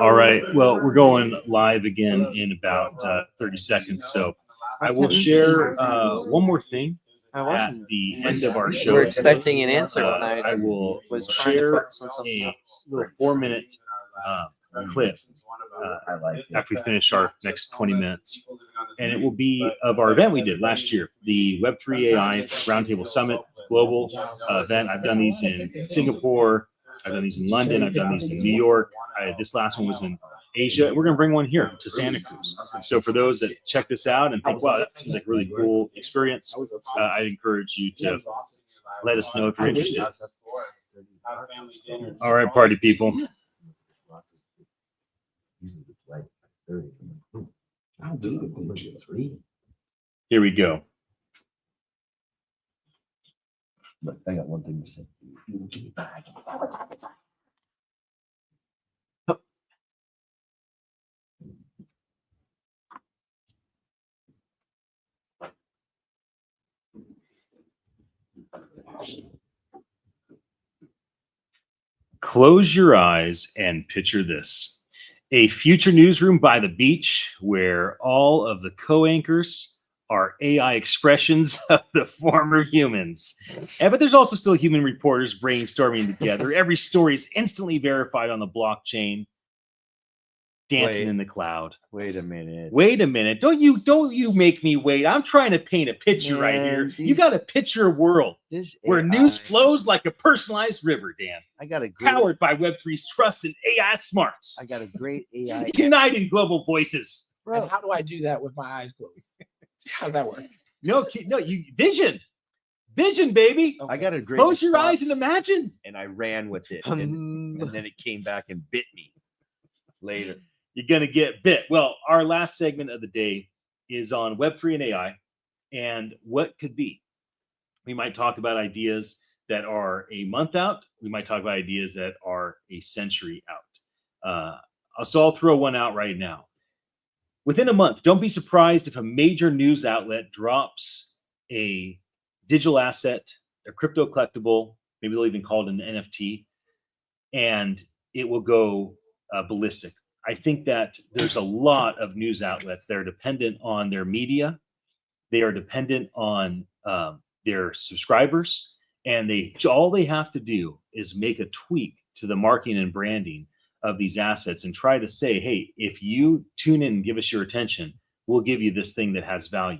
All right. Well, we're going live again in about 30 seconds. So I will share one more thing at the end of our show. We're expecting an answer. I will share a little 4-minute clip after we finish our next 20 minutes. And it will be of our event we did last year, the Web3 AI Roundtable Summit Global event. I've done these in Singapore. I've done these in London. I've done these in New York. This last one was in Asia. We're going to bring one here to Santa Cruz. So for those that check this out and think, wow, that seems like a really cool experience, I encourage you to let us know if you're interested. All right, party people. Here we go. But I got one thing to say. Close your eyes and picture this. a future newsroom by the beach where all of the co-anchors are AI expressions of the former humans. But there's also still human reporters brainstorming together. Every story is instantly verified on the blockchain, dancing in the cloud. Wait a minute. Wait a minute. Don't you make me wait. I'm trying to paint a picture right here. You got to picture a world where news flows like a personalized river, Dan. I got a great, powered by Web3's trust and AI smarts. I got a great AI. Uniting global voices. Bro, and how do I do that with my eyes closed? How's that work? No, you vision, baby. Okay. I got a great. Close your eyes and imagine. And I ran with it, and then it came back and bit me later. You're gonna get bit. Well, our last segment of the day is on Web3 and AI, and what could be. We might talk about ideas that are a month out. We might talk about ideas that are a century out. So I'll throw one out right now. Within a month, don't be surprised if a major news outlet drops a digital asset, a crypto collectible, maybe they'll even call it an NFT, and it will go ballistic. I think that there's a lot of news outlets that are dependent on their media. They are dependent on their subscribers, and all they have to do is make a tweak to the marketing and branding of these assets and try to say, hey, if you tune in and give us your attention, we'll give you this thing that has value.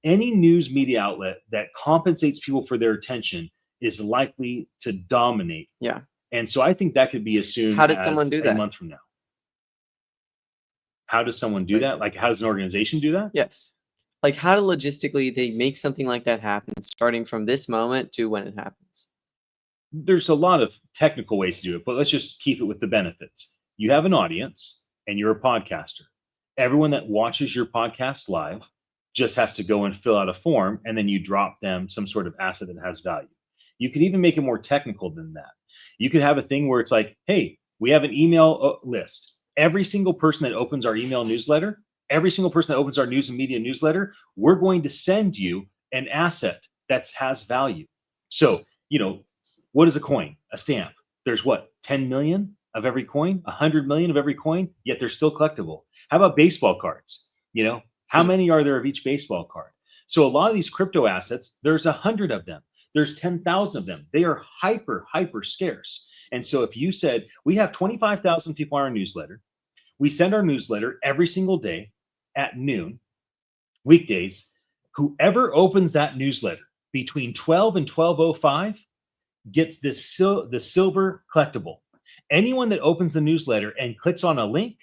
Any news media outlet that compensates people for their attention is likely to dominate. Yeah. And so I think that could be as soon How does as someone do a that? month from now. How does someone do that? Like, how does an organization do that? Yes. Like, how do logistically they make something like that happen, starting from this moment to when it happens? There's a lot of technical ways to do it, but let's just keep it with the benefits. You have an audience and you're a podcaster. Everyone that watches your podcast live just has to go and fill out a form, and then you drop them some sort of asset that has value. You could even make it more technical than that. You could have a thing where it's like, hey, we have an email list. Every single person that opens our email newsletter, every single person that opens our news and media newsletter, we're going to send you an asset that has value. So, what is a coin? A stamp. There's what, 10 million of every coin, 100 million of every coin, yet they're still collectible. How about baseball cards? How many are there of each baseball card? So a lot of these crypto assets, there's 100 of them. There's 10,000 of them. They are hyper scarce. And so if you said, we have 25,000 people on our newsletter, we send our newsletter every single day at noon, weekdays, whoever opens that newsletter between 12 and 12:05 gets the silver collectible. Anyone that opens the newsletter and clicks on a link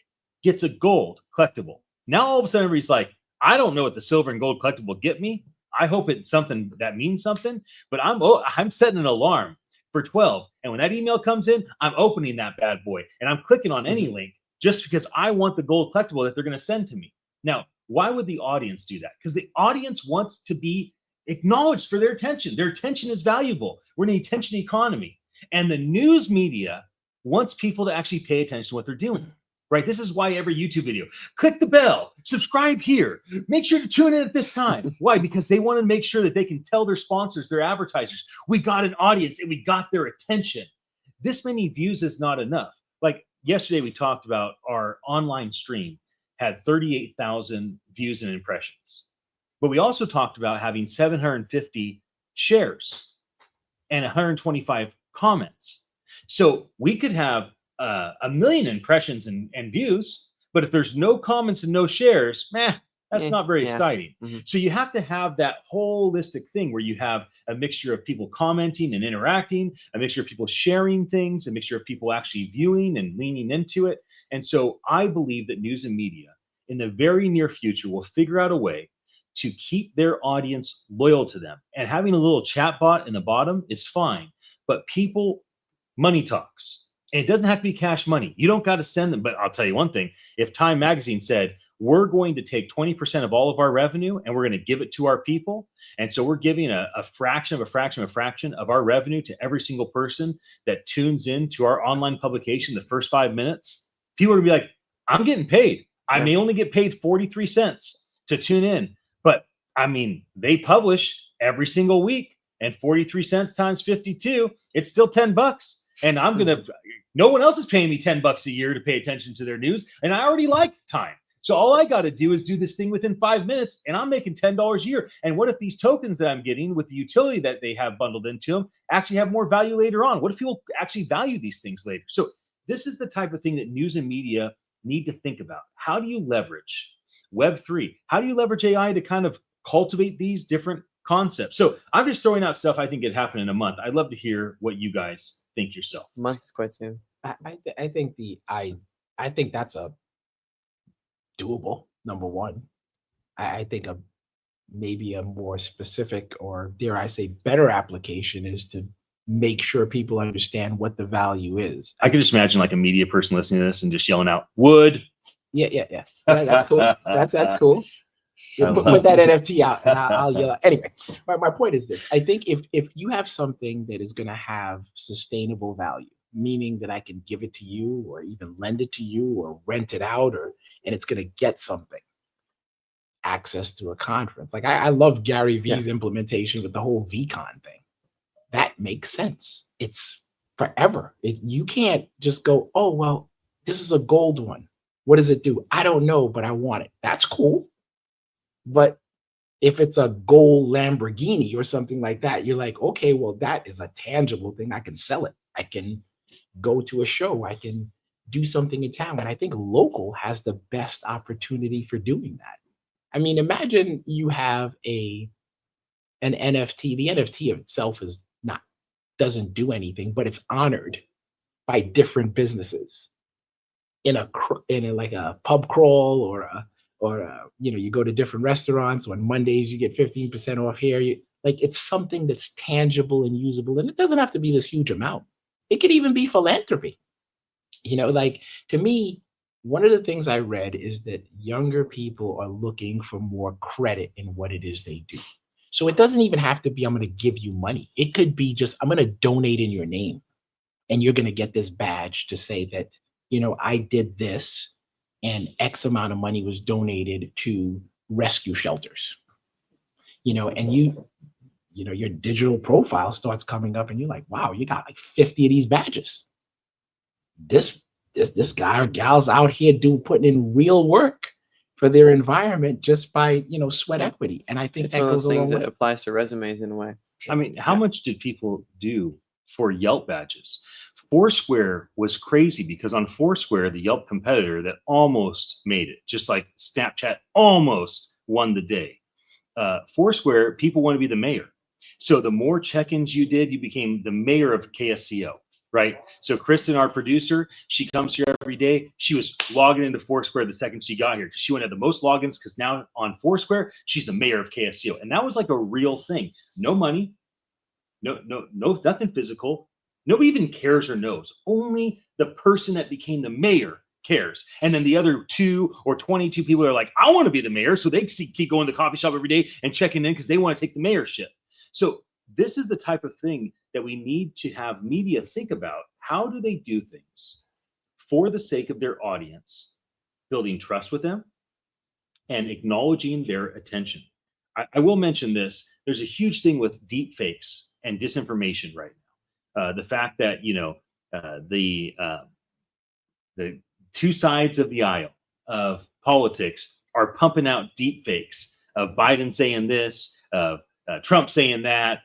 gets a gold collectible. Now all of a sudden everybody's like, I don't know what the silver and gold collectible get me. I hope it's something that means something, but I'm setting an alarm for 12. And when that email comes in, I'm opening that bad boy and I'm clicking on any link just because I want the gold collectible that they're going to send to me. Now, why would the audience do that? Because the audience wants to be acknowledged for their attention. Their attention is valuable. We're in an attention economy. And the news media wants people to actually pay attention to what they're doing, right? This is why every YouTube video, click the bell, subscribe here, make sure to tune in at this time. Why? Because they want to make sure that they can tell their sponsors, their advertisers, we got an audience and we got their attention. This many views is not enough. Like yesterday, we talked about our online stream had 38,000 views and impressions. But we also talked about having 750 shares and 125 comments. So we could have 1 million impressions and views, but if there's no comments and no shares, that's not very exciting. Mm-hmm. So you have to have that holistic thing where you have a mixture of people commenting and interacting, a mixture of people sharing things, a mixture of people actually viewing and leaning into it. And so I believe that news and media in the very near future will figure out a way to keep their audience loyal to them. And having a little chat bot in the bottom is fine, but money talks. And it doesn't have to be cash money. You don't got to send them. But I'll tell you one thing, if Time Magazine said, we're going to take 20% of all of our revenue and we're going to give it to our people. And so we're giving a fraction of our revenue to every single person that tunes in to our online publication the first 5 minutes. People are going to be like, I'm getting paid. I may only get paid 43 cents to tune in. But I mean, they publish every single week and 43 cents times 52, it's still $10. And I'm going to No one else is paying me $10 a year to pay attention to their news, and I already like time. So all I got to do is do this thing within 5 minutes, and I'm making $10 a year. And what if these tokens that I'm getting with the utility that they have bundled into them actually have more value later on? What if people actually value these things later? So this is the type of thing that news and media need to think about. How do you leverage Web3? How do you leverage AI to kind of cultivate these different concepts? So I'm just throwing out stuff I think could happen in a month. I'd love to hear what you guys think yourself. A month is quite soon. I think that's a doable, number one. I think maybe a more specific, or dare I say better application, is to make sure people understand what the value is. I could just imagine like a media person listening to this and just yelling out wood. Yeah, that's cool. That's cool. Put that NFT out and I'll yell out. Anyway, my point is this. I think if you have something that is going to have sustainable value, meaning that I can give it to you or even lend it to you or rent it out, and it's going to get something, access to a conference. Like I love Gary V's implementation with the whole VCon thing. That makes sense. It's forever. You can't just go, oh, well, this is a gold one. What does it do? I don't know, but I want it. That's cool. But if it's a gold Lamborghini or something like that, you're like, okay, well, that is a tangible thing. I can sell it. I can go to a show. I can do something in town. And I think local has the best opportunity for doing that. I mean, imagine you have an NFT. The NFT of itself doesn't do anything, but it's honored by different businesses in a pub crawl or you go to different restaurants. On Mondays you get 15% off here. It's something that's tangible and usable, and it doesn't have to be this huge amount. It could even be philanthropy. To me, one of the things I read is that younger people are looking for more credit in what it is they do. So it doesn't even have to be, I'm going to give you money. It could be just, I'm going to donate in your name, and you're going to get this badge to say that, I did this and X amount of money was donated to rescue shelters, and your digital profile starts coming up and you're like, wow, you got like 50 of these badges. This guy or gal's out here putting in real work for their environment just by, sweat equity. And I think It's that one of goes those a long things way. that applies to resumes in a way. I mean, how much did people do for Yelp badges? Foursquare was crazy because on Foursquare, the Yelp competitor that almost made it, just like Snapchat almost won the day. Foursquare, people want to be the mayor. So the more check-ins you did, you became the mayor of KSCO, right? So Kristen, our producer, she comes here every day. She was logging into Foursquare the second she got here. She went to the most logins because now on Foursquare, she's the mayor of KSCO. And that was like a real thing. No money, no, nothing physical. Nobody even cares or knows. Only the person that became the mayor cares. And then the other 2 or 22 people are like, I want to be the mayor. So they keep going to the coffee shop every day and checking in because they want to take the mayorship. So this is the type of thing that we need to have media think about. How do they do things for the sake of their audience, building trust with them and acknowledging their attention? I will mention this. There's a huge thing with deep fakes and disinformation right now. The fact that, the two sides of the aisle of politics are pumping out deep fakes of Biden saying this, of Trump saying that,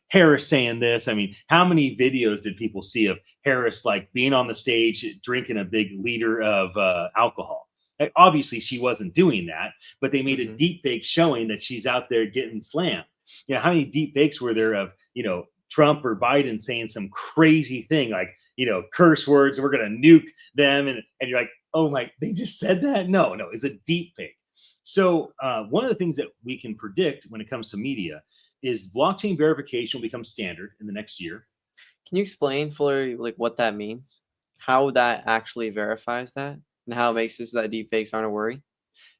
Harris saying this. I mean, how many videos did people see of Harris like being on the stage drinking a big liter of alcohol? Like, obviously, she wasn't doing that, but they made a deep fake showing that she's out there getting slammed. How many deep fakes were there of, Trump or Biden saying some crazy thing like, curse words, we're going to nuke them. And you're like, oh my, they just said that? No, it's a deep fake. So one of the things that we can predict when it comes to media is blockchain verification will become standard in the next year. Can you explain fully what that means? How that actually verifies that and how it makes it so that deepfakes aren't a worry?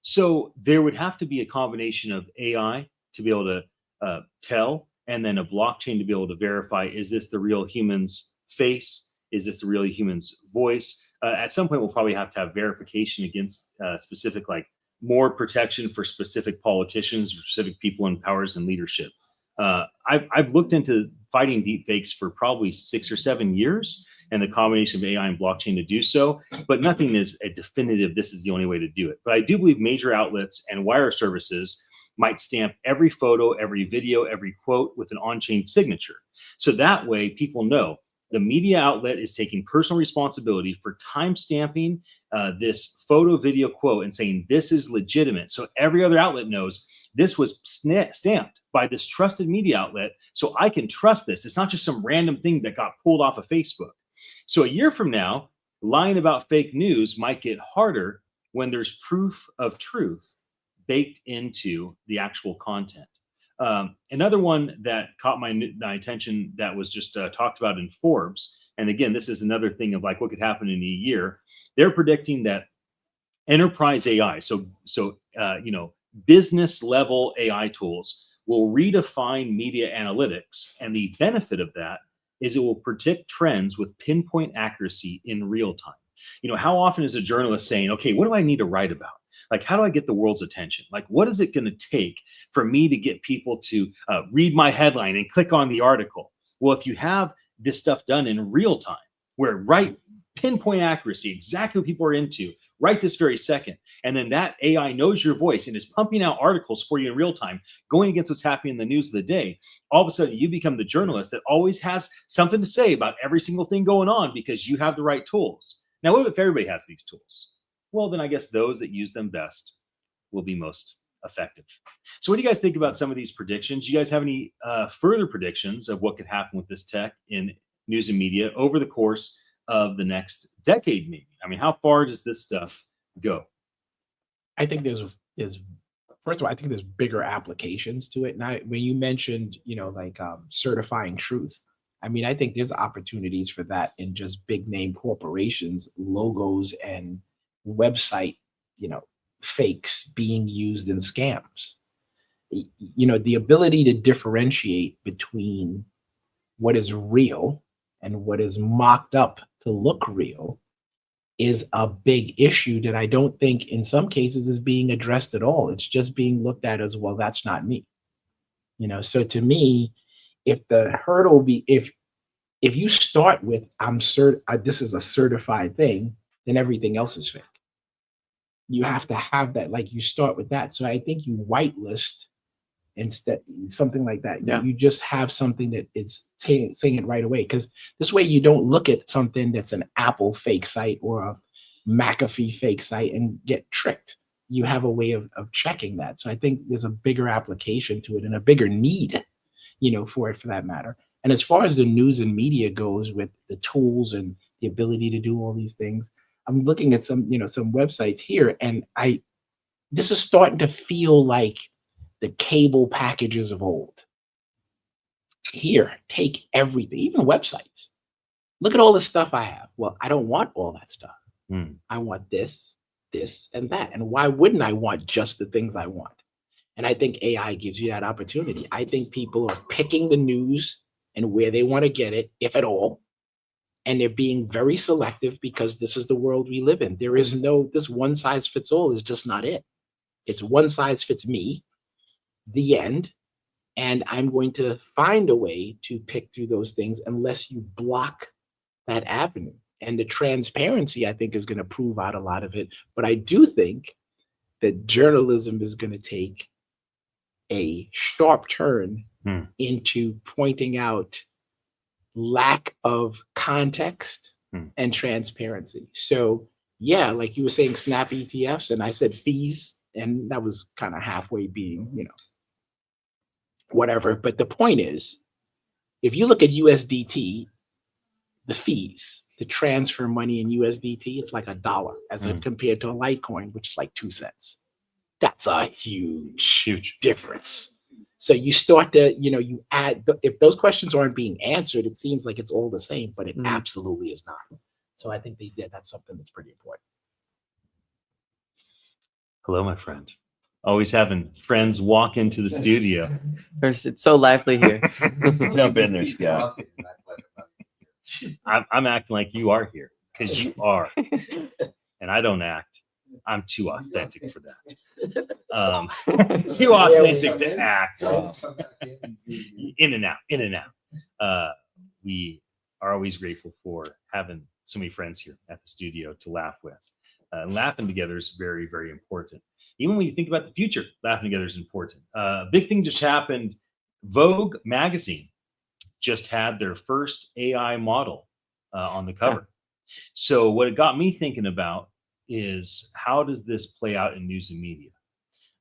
So there would have to be a combination of AI to be able to tell, and then a blockchain to be able to verify, is this the real human's face? Is this the real human's voice? At some point, we'll probably have to have verification against specific, more protection for specific politicians, specific people in powers and leadership. I've looked into fighting deep fakes for probably 6 or 7 years, and the combination of AI and blockchain to do so, but nothing is a definitive, this is the only way to do it. But I do believe major outlets and wire services might stamp every photo, every video, every quote with an on-chain signature. So that way people know the media outlet is taking personal responsibility for time stamping this photo, video, quote and saying this is legitimate. So every other outlet knows this was stamped by this trusted media outlet, so I can trust this. It's not just some random thing that got pulled off of Facebook. So a year from now, lying about fake news might get harder when there's proof of truth baked into the actual content. Another one that caught my attention that was just talked about in Forbes, and again, this is another thing of like what could happen in a year. They're predicting that enterprise AI, so business level AI tools will redefine media analytics, and the benefit of that is it will predict trends with pinpoint accuracy in real time. How often is a journalist saying, okay, what do I need to write about? Like, how do I get the world's attention? Like, what is it going to take for me to get people to read my headline and click on the article? Well, if you have this stuff done in real time, where pinpoint accuracy, exactly what people are into right this very second, and then that AI knows your voice and is pumping out articles for you in real time, going against what's happening in the news of the day, all of a sudden you become the journalist that always has something to say about every single thing going on because you have the right tools. Now, what if everybody has these tools? Well, then I guess those that use them best will be most effective. So what do you guys think about some of these predictions? You guys have any further predictions of what could happen with this tech in news and media over the course of the next decade, maybe? I mean, how far does this stuff go? I think there's first of all, I think there's bigger applications to it. Now, when you mentioned, certifying truth, I mean, I think there's opportunities for that in just big name corporations, logos and website, fakes being used in scams. The ability to differentiate between what is real and what is mocked up to look real is a big issue that I don't think in some cases is being addressed at all. It's just being looked at as, well, that's not me. So to me, if the hurdle if you start with this is a certified thing, then everything else is fake. You have to have that, like you start with that. So I think you whitelist instead, something like that. Yeah. You just have something that it's saying it right away, because this way you don't look at something that's an Apple fake site or a McAfee fake site and get tricked. You have a way of checking that. So I think there's a bigger application to it and a bigger need, for it, for that matter. And as far as the news and media goes, with the tools and the ability to do all these things, I'm looking at some websites here, and this is starting to feel like the cable packages of old. Here, take everything, even websites. Look at all the stuff I have. Well, I don't want all that stuff. I want this, this, and that. And why wouldn't I want just the things I want? And I think AI gives you that opportunity. I think people are picking the news and where they want to get it, if at all. And they're being very selective because this is the world we live in. There is this one size fits all is just not it. It's one size fits me, the end. And I'm going to find a way to pick through those things unless you block that avenue. And the transparency, I think, is going to prove out a lot of it. But I do think that journalism is going to take a sharp turn into pointing out lack of context and transparency. So yeah, like you were saying, snap ETFs, and I said fees, and that was kind of halfway being, whatever. But the point is, if you look at USDT, the fees to transfer money in USDT, it's like $1 as compared to a Litecoin, which is like 2 cents. That's a huge difference. So you start to, you add, if those questions aren't being answered, it seems like it's all the same, but it absolutely is not. So I think that's something that's pretty important. Hello, my friend. Always having friends walk into the studio. It's so lively here. Jump in there, Scott. I'm acting like you are here because you are, and I don't act. I'm too authentic for that. Too authentic to act. In and out. We are always grateful for having so many friends here at the studio to laugh with. Laughing together is very, very important. Even when you think about the future, laughing together is important. A big thing just happened. Vogue magazine just had their first AI model on the cover. So what it got me thinking about is, how does this play out in news and media?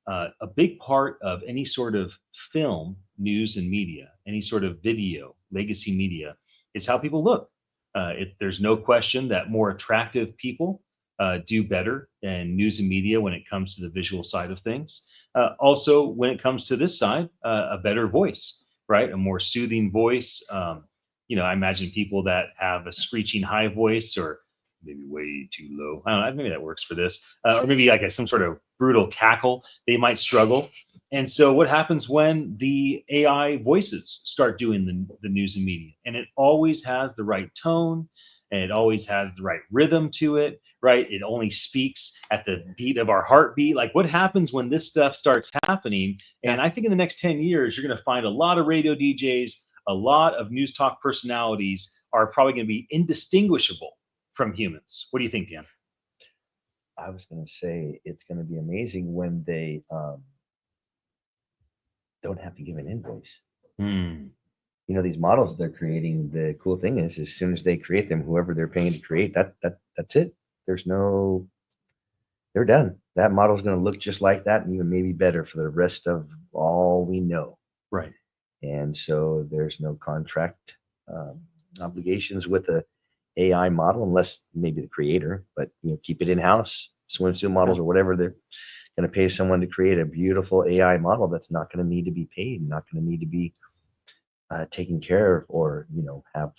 A big part of any sort of film, news and media, any sort of video, legacy media, is how people look. There's no question that more attractive people do better in news and media when it comes to the visual side of things. Also, when it comes to this side, a better voice, right? A more soothing voice. I imagine people that have a screeching high voice, or maybe way too low. I don't know, maybe that works for this. Or maybe like some sort of brutal cackle, they might struggle. And so what happens when the AI voices start doing the news and media? And it always has the right tone, and it always has the right rhythm to it, right? It only speaks at the beat of our heartbeat. Like, what happens when this stuff starts happening? And I think in the next 10 years, you're going to find a lot of radio DJs, a lot of news talk personalities are probably going to be indistinguishable from humans. What do you think, Dan? I was going to say it's going to be amazing when they don't have to give an invoice. These models they're creating, the cool thing is, as soon as they create them, whoever they're paying to create, that's it. They're done. That model is going to look just like that, and even maybe better for the rest of all we know. Right. And so there's no contract obligations with a AI model, unless maybe the creator, but keep it in-house. Swimsuit models or whatever, they're going to pay someone to create a beautiful AI model that's not going to need to be paid, not going to need to be taken care of, or have.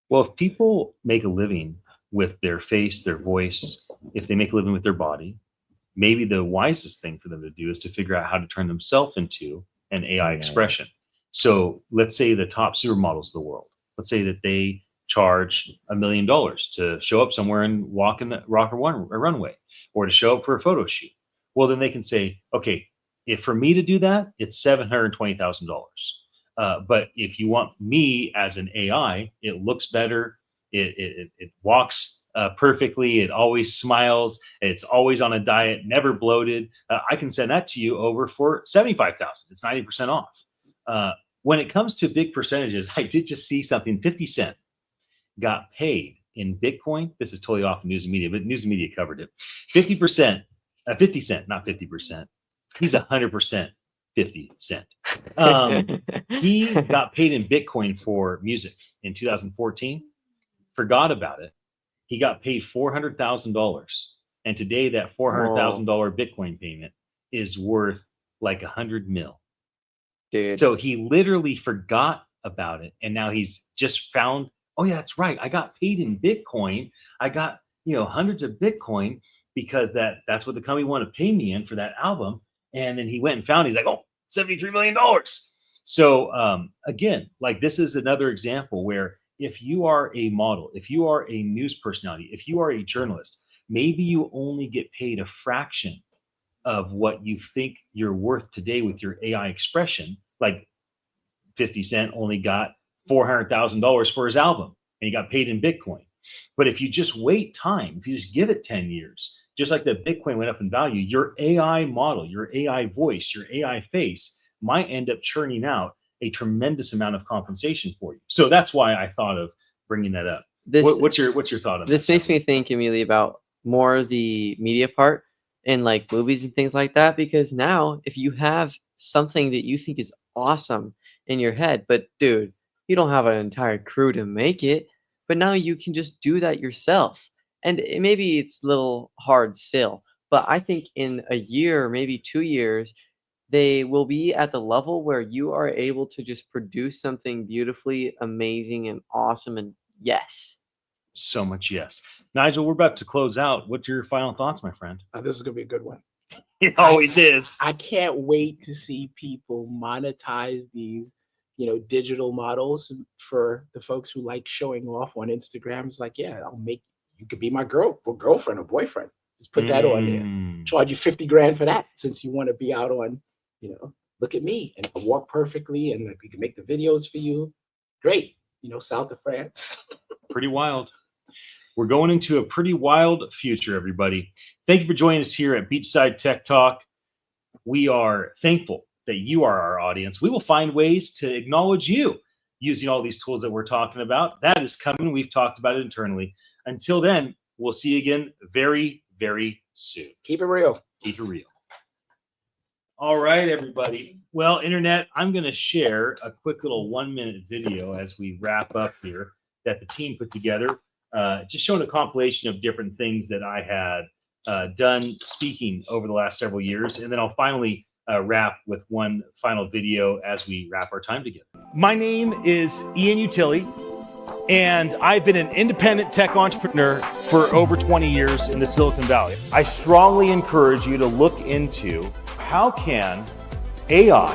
Well, if people make a living with their face, their voice, if they make a living with their body, maybe the wisest thing for them to do is to figure out how to turn themselves into an AI expression. So let's say the top supermodels of the world, let's say that they charge $1 million to show up somewhere and walk in a runway, or to show up for a photo shoot. Well, then they can say, okay, if for me to do that, it's $720,000. But if you want me as an AI, it looks better. It walks perfectly. It always smiles. It's always on a diet, never bloated. I can send that to you over for $75,000. It's 90% off. When it comes to big percentages, I did just see something. 50 Cent got paid in Bitcoin. This is totally off news and media, but news and media covered it. 50 Cent, not 50%. He's 100% 50 Cent. He got paid in Bitcoin for music in 2014, forgot about it. He got paid $400,000. And today that $400,000 Bitcoin payment is worth like 100 mil. Dude. So he literally forgot about it. And now he's just found, oh yeah, that's right. I got paid in Bitcoin. I got, hundreds of Bitcoin because that's what the company wanted to pay me in for that album. And then he went and found, he's like, oh, $73 million. So again, like, this is another example where if you are a model, if you are a news personality, if you are a journalist, maybe you only get paid a fraction of what you think you're worth today with your AI expression. Like 50 Cent only got $400,000 for his album, and he got paid in Bitcoin. But if you just wait time, if you just give it 10 years, just like the Bitcoin went up in value, your AI model, your AI voice, your AI face might end up churning out a tremendous amount of compensation for you. So that's why I thought of bringing that up. What's your thought on this? This makes me think immediately about more the media part in like movies and things like that, because now if you have something that you think is awesome in your head, but dude, you don't have an entire crew to make it, but now you can just do that yourself. And maybe it's a little hard still, but I think in a year, maybe 2 years, they will be at the level where you are able to just produce something beautifully amazing and awesome. And yes. So much yes. Nigel, we're about to close out. What's your final thoughts, my friend? This is going to be a good one. It always is. I can't wait to see people monetize these, digital models for the folks who like showing off on Instagram. It's like, yeah, you could be my girlfriend or boyfriend. Just put that on there. Charge you 50 grand for that, since you want to be out on, look at me and I walk perfectly and we can make the videos for you. Great. south of France. Pretty wild. We're going into a pretty wild future, everybody. Thank you for joining us here at Beachside Tech Talk. We are thankful that you are our audience. We will find ways to acknowledge you using all these tools that we're talking about. That is coming. We've talked about it internally. Until then, we'll see you again very, very soon. Keep it real. Keep it real. All right, everybody. Well, Internet, I'm going to share a quick little 1-minute video as we wrap up here that the team put together, just showing a compilation of different things that I had done speaking over the last several years. And then I'll finally wrap with one final video as we wrap our time together. My name is Ian Utile, and I've been an independent tech entrepreneur for over 20 years in the Silicon Valley. I strongly encourage you to look into how can AI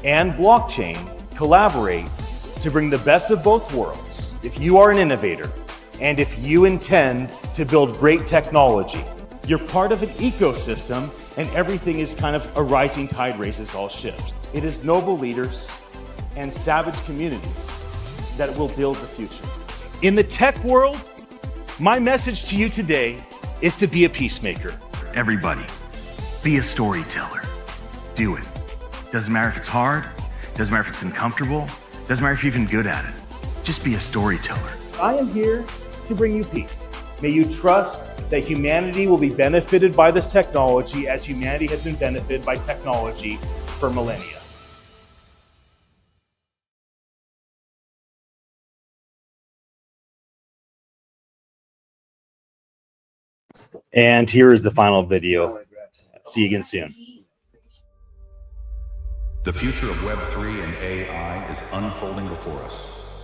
and blockchain collaborate to bring the best of both worlds. If you are an innovator and if you intend to build great technology, you're part of an ecosystem and everything is kind of a rising tide raises all ships. It is noble leaders and savage communities that will build the future. In the tech world, my message to you today is to be a peacemaker. Everybody, be a storyteller. Do it. Doesn't matter if it's hard, doesn't matter if it's uncomfortable, doesn't matter if you're even good at it. Just be a storyteller. I am here to bring you peace. May you trust that humanity will be benefited by this technology as humanity has been benefited by technology for millennia. And here is the final video. See you again soon. The future of Web3 and AI is unfolding before us.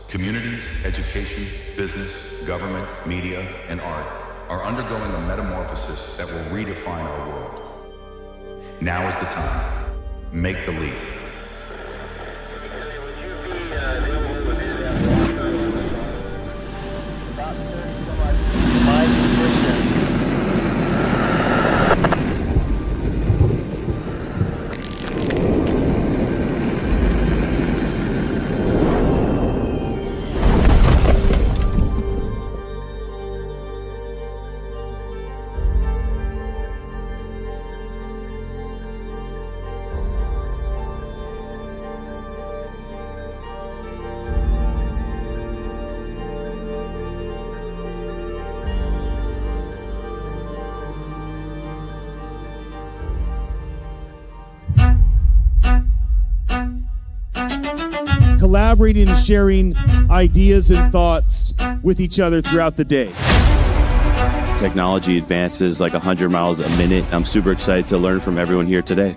Communities, education, business, government, media, and art are undergoing a metamorphosis that will redefine our world. Now is the time. Make the leap. Collaborating and sharing ideas and thoughts with each other throughout the day. Technology advances like 100 miles a minute. I'm super excited to learn from everyone here today.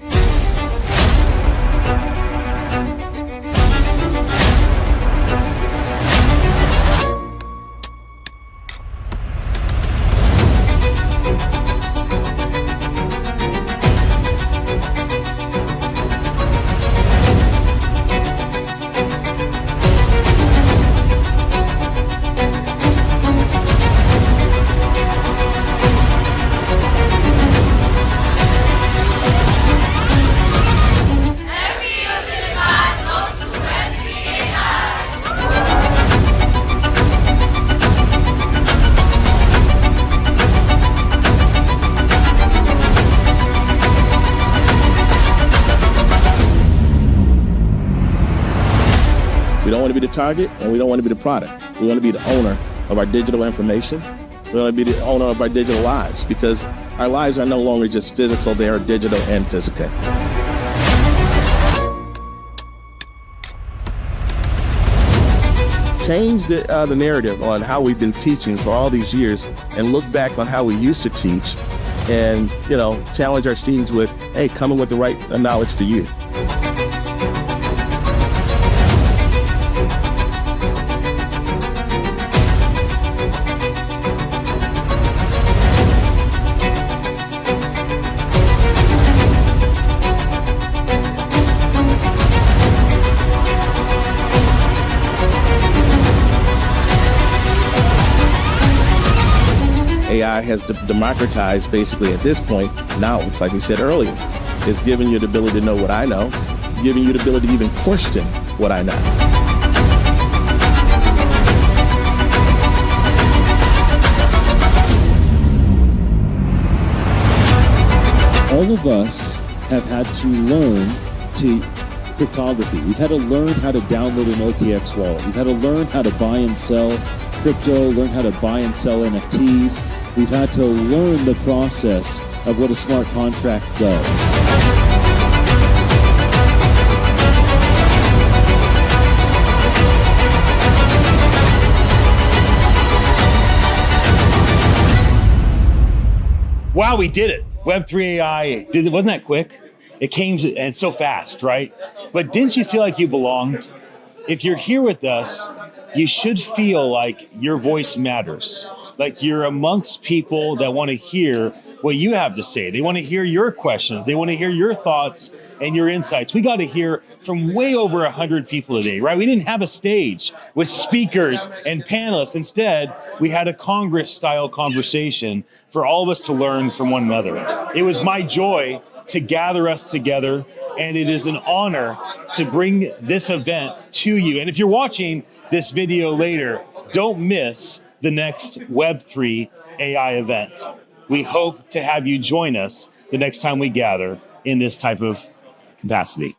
We don't want to be the target, and we don't want to be the product. We want to be the owner of our digital information. We want to be the owner of our digital lives, because our lives are no longer just physical, they are digital and physical. Change the narrative on how we've been teaching for all these years and look back on how we used to teach and, challenge our students with, hey, coming with the right knowledge to you. AI has democratized, basically, at this point, knowledge, like we said earlier. It's giving you the ability to know what I know, giving you the ability to even question what I know. all of us have had to learn to cryptography. We've had to learn how to download an OKX wallet. We've had to learn how to buy and sell crypto, learn how to buy and sell NFTs. We've had to learn the process of what a smart contract does. Wow, we did it. Web3 AI, wasn't that quick? It came and so fast, right? But didn't you feel like you belonged? If you're here with us, you should feel like your voice matters. Like you're amongst people that want to hear what you have to say. They want to hear your questions. They want to hear your thoughts and your insights. We got to hear from way over 100 people today, right? We didn't have a stage with speakers and panelists. Instead, we had a Congress-style conversation for all of us to learn from one another. It was my joy to gather us together, and it is an honor to bring this event to you. And if you're watching this video later, don't miss the next Web3 AI event. We hope to have you join us the next time we gather in this type of capacity.